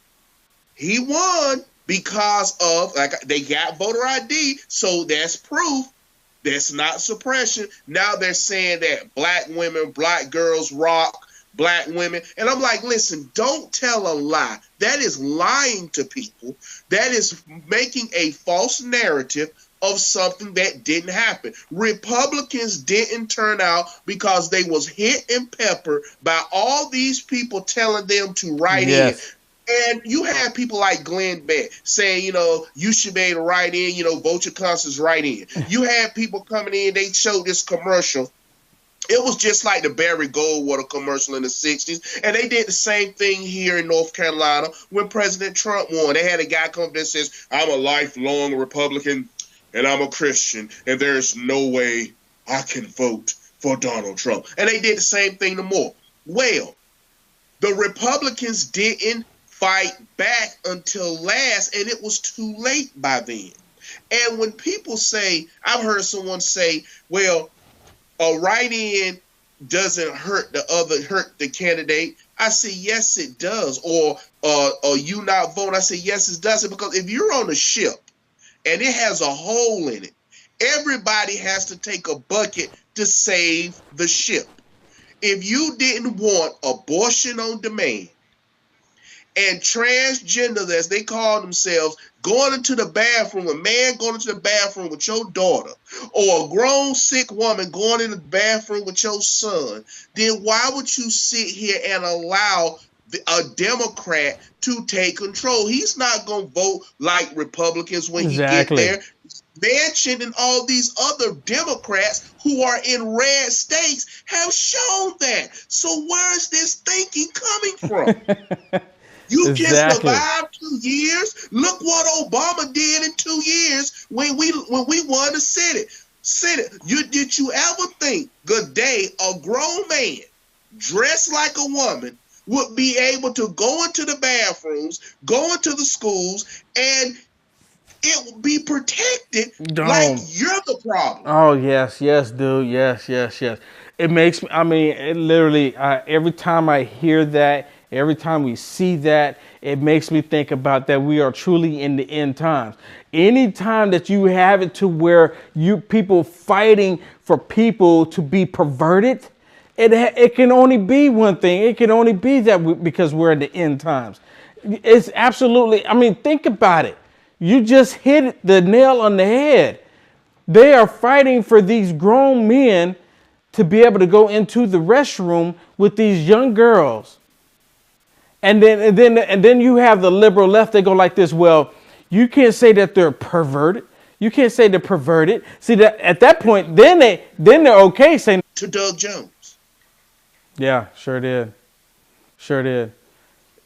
he won because of, like, they got voter ID, so that's proof. That's not suppression. Now they're saying that black women, black girls rock, black women. And I'm like, listen, don't tell a lie. That is lying to people. That is making a false narrative of something that didn't happen. Republicans didn't turn out because they was hit and peppered by all these people telling them to write in. And you have people like Glenn Beck saying, you should be able to write in, vote your conscience right in. You have people coming in, they showed this commercial. It was just like the Barry Goldwater commercial in the 60s. And they did the same thing here in North Carolina when President Trump won. They had a guy come up there and says, I'm a lifelong Republican and I'm a Christian, and there's no way I can vote for Donald Trump. And they did the same thing no more. Well, the Republicans didn't fight back until last, and it was too late by then. And when people say, I've heard someone say, well, a write-in doesn't hurt the candidate. I say, yes, it does. Or you not vote. I say, yes, it does. Because if you're on a ship and it has a hole in it, everybody has to take a bucket to save the ship. If you didn't want abortion on demand, and transgenders, as they call themselves, going into the bathroom, a man going into the bathroom with your daughter, or a grown sick woman going in the bathroom with your son, then why would you sit here and allow a Democrat to take control? He's not going to vote like Republicans when he get there. Manchin and all these other Democrats who are in red states have shown that. So where is this thinking coming from? You can survive 2 years. Look what Obama did in 2 years when we won the Senate. Did you ever think the day a grown man dressed like a woman would be able to go into the bathrooms, go into the schools, and it would be protected like you're the problem? Oh, yes, dude. Yes. It makes me, it literally, every time I hear that, every time we see that, it makes me think about that we are truly in the end times. Anytime that you have it to where you people fighting for people to be perverted, it can only be one thing. It can only be that because we're in the end times. It's absolutely, think about it. You just hit the nail on the head. They are fighting for these grown men to be able to go into the restroom with these young girls. And then you have the liberal left. They go like this. Well, you can't say that they're perverted. You can't say they're perverted. See, that at that point, then they're okay saying to Doug Jones. Yeah, sure did.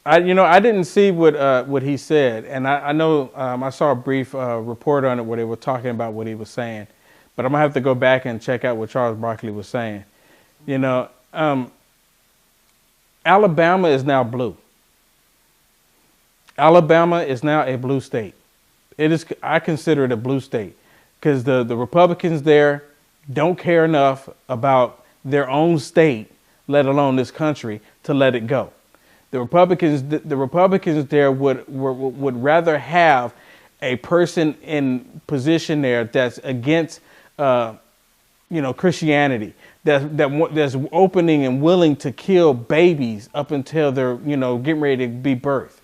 I didn't see what he said, and I know I saw a brief report on it where they were talking about what he was saying, but I'm gonna have to go back and check out what Charles Barkley was saying. Alabama is now blue. Alabama is now a blue state. It is. I consider it a blue state because the Republicans there don't care enough about their own state, let alone this country, to let it go. The Republicans there would rather have a person in position there that's against Christianity, that's opening and willing to kill babies up until they're getting ready to be birthed.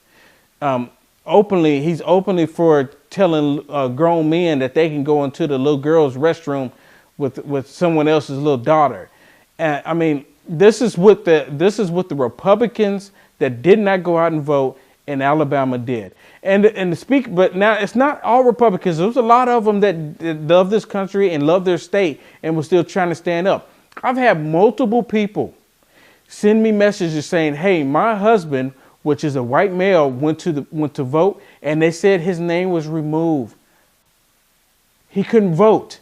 He's openly for telling grown men that they can go into the little girl's restroom with someone else's little daughter. This is what the Republicans that did not go out and vote in Alabama did. But now it's not all Republicans. There's a lot of them that love this country and love their state and were still trying to stand up. I've had multiple people send me messages saying, "Hey, my husband, which is a white male, went to vote, and they said his name was removed. He couldn't vote.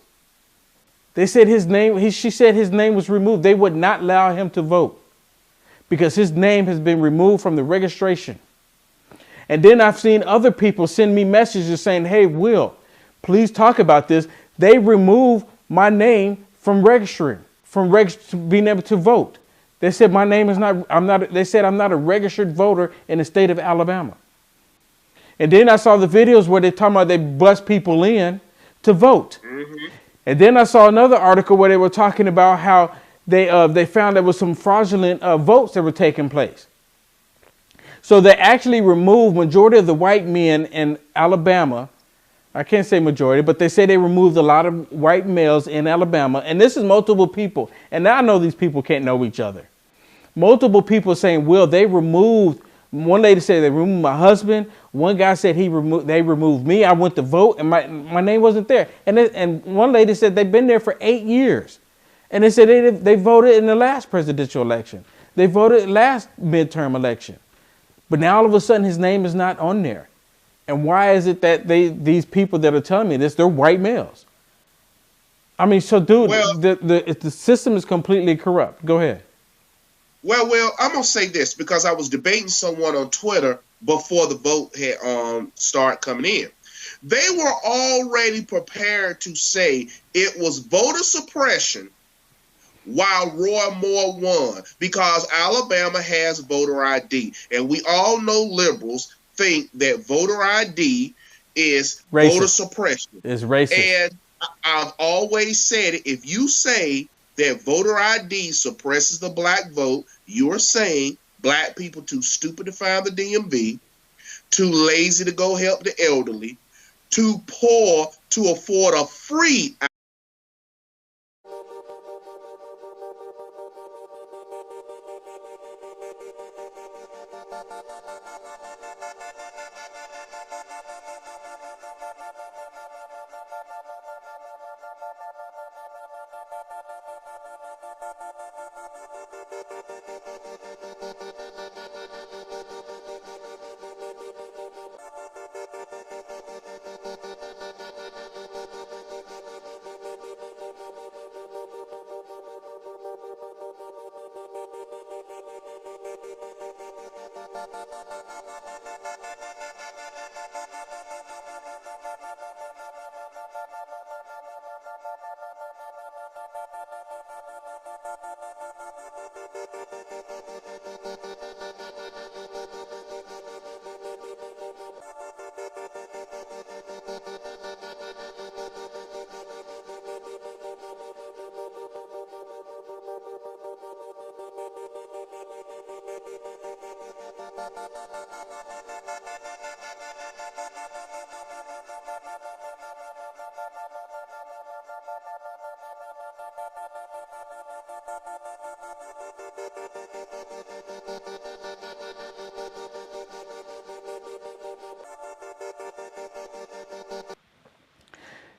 They said his name. She said his name was removed. They would not allow him to vote because his name has been removed from the registration. And then I've seen other people send me messages saying, hey, Will, please talk about this. They removed my name from registering, from being able to vote. They said my name is not, they said I'm not a registered voter in the state of Alabama. And then I saw the videos where they're talking about they bust people in to vote. Mm-hmm. And then I saw another article where they were talking about how they found there was some fraudulent votes that were taking place. So they actually removed majority of the white men in Alabama. I can't say majority, but they say they removed a lot of white males in Alabama. And this is multiple people. And now I know these people can't know each other. Multiple people saying, Will, they removed, one lady said they removed my husband. One guy said they removed me. I went to vote and my name wasn't there. And one lady said they've been there for 8 years. And they said they voted in the last presidential election. They voted last midterm election. But now all of a sudden his name is not on there. And why is it that these people that are telling me this, they're white males? I mean, so dude, well, the system is completely corrupt. Go ahead. Well, I'm going to say this because I was debating someone on Twitter before the vote had started coming in. They were already prepared to say it was voter suppression while Roy Moore won because Alabama has voter ID. And we all know liberals think that voter ID is racist. Voter suppression. It's racist. And I've always said it. If you say that voter ID suppresses the black vote, you're saying black people too stupid to find the DMV, too lazy to go help the elderly, too poor to afford a free.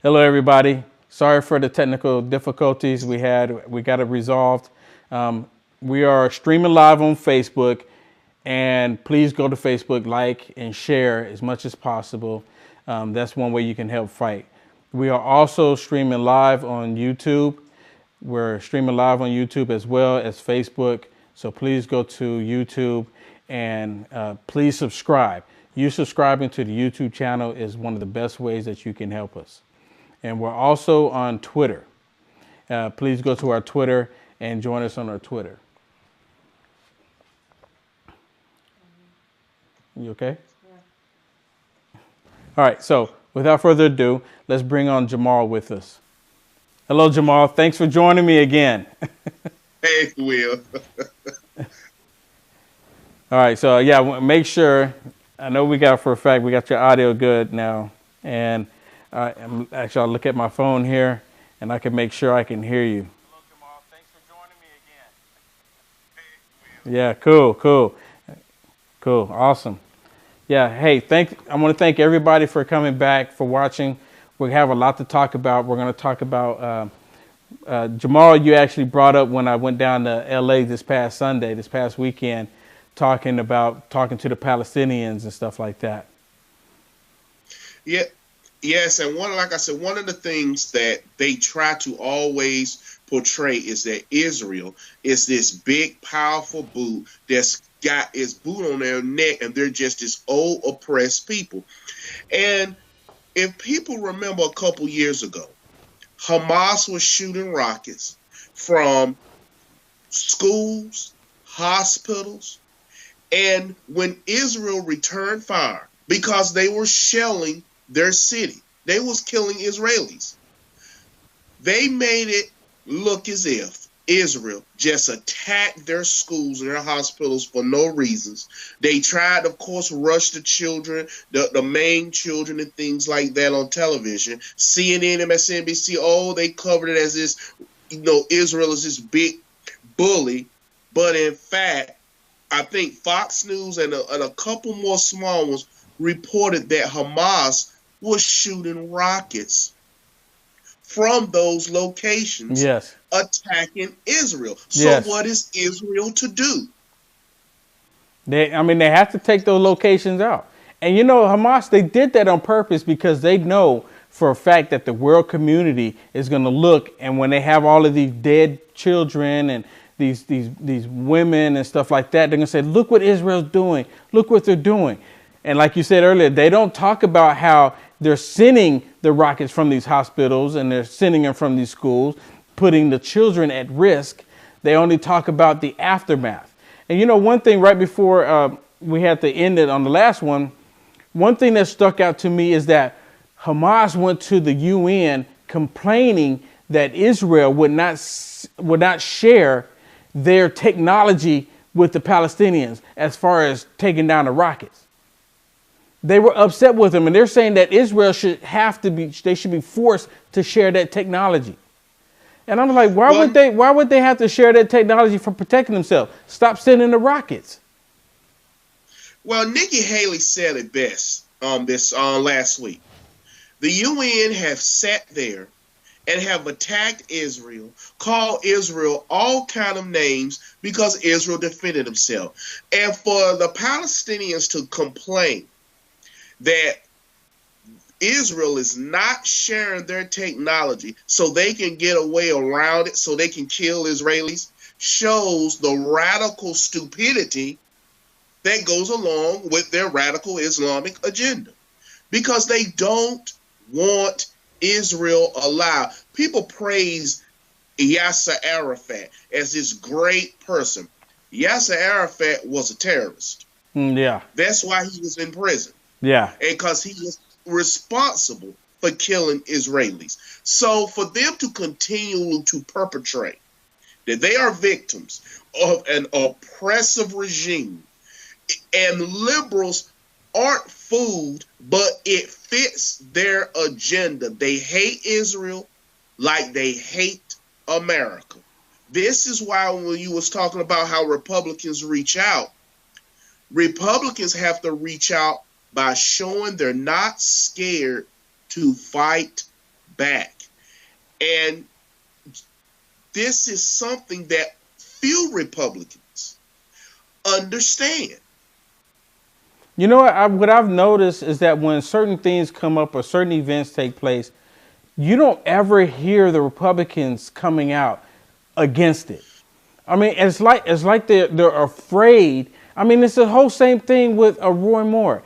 Hello, everybody. Sorry for the technical difficulties we had. We got it resolved. We are streaming live on Facebook, and please go to Facebook, like and share as much as possible. That's one way you can help fight. We are also streaming live on YouTube. We're streaming live on YouTube as well as Facebook. So please go to YouTube and please subscribe. You subscribing to the YouTube channel is one of the best ways that you can help us. And we're also on Twitter. Please go to our Twitter and join us on our Twitter. You okay? Yeah. All right, so without further ado, let's bring on Jamal with us. Hello, Jamal. Thanks for joining me again. Hey, Will. All right, so yeah, make sure, I know we got for a fact, we got your audio good now. And actually, I'll look at my phone here, and I can make sure I can hear you. Hello, Jamal. Thanks for joining me again. Yeah, cool, awesome. Yeah, hey, I want to thank everybody for coming back, for watching. We have a lot to talk about. We're going to talk about Jamal. You actually brought up when I went down to L.A. this past weekend, talking to the Palestinians and stuff like that. Yeah. Yes, and like I said, one of the things that they try to always portray is that Israel is this big, powerful boot that's got its boot on their neck, and they're just this old oppressed people. And if people remember a couple years ago, Hamas was shooting rockets from schools, hospitals, and when Israel returned fire, because they were shelling their city, they was killing Israelis. They made it look as if Israel just attacked their schools and their hospitals for no reasons. They tried, of course, rush the children, the main children and things like that on television. CNN, MSNBC, oh, they covered it as this, Israel is this big bully. But in fact, I think Fox News and a couple more small ones reported that Hamas was shooting rockets from those locations, Yes. attacking Israel. So Yes. what is Israel to do? They have to take those locations out. And Hamas, they did that on purpose because they know for a fact that the world community is going to look, and when they have all of these dead children and these women and stuff like that, they're going to say, look what Israel's doing. Look what they're doing. And like you said earlier, they don't talk about how they're sending the rockets from these hospitals and they're sending them from these schools, putting the children at risk. They only talk about the aftermath. And one thing right before we had to end it on the last one thing that stuck out to me is that Hamas went to the UN complaining that Israel would not share their technology with the Palestinians as far as taking down the rockets. They were upset with them, and they're saying that Israel should be forced to share that technology. And I'm like, why would they have to share that technology for protecting themselves? Stop sending the rockets. Well, Nikki Haley said it best this last week. The UN have sat there and have attacked Israel, called Israel all kind of names because Israel defended himself. And for the Palestinians to complain that Israel is not sharing their technology so they can get away around it, so they can kill Israelis, shows the radical stupidity that goes along with their radical Islamic agenda. Because they don't want Israel alive. People praise Yasser Arafat as this great person. Yasser Arafat was a terrorist. Yeah. That's why he was in prison. Yeah. And because he was responsible for killing Israelis. So for them to continue to perpetrate that they are victims of an oppressive regime, and liberals aren't fooled, but it fits their agenda. They hate Israel like they hate America. This is why when you was talking about how Republicans reach out, Republicans have to reach out by showing they're not scared to fight back. And this is something that few Republicans understand. You know what I've noticed is that when certain things come up or certain events take place, you don't ever hear the Republicans coming out against it. I mean, it's like they're afraid. I mean, it's the whole same thing with Roy Moore.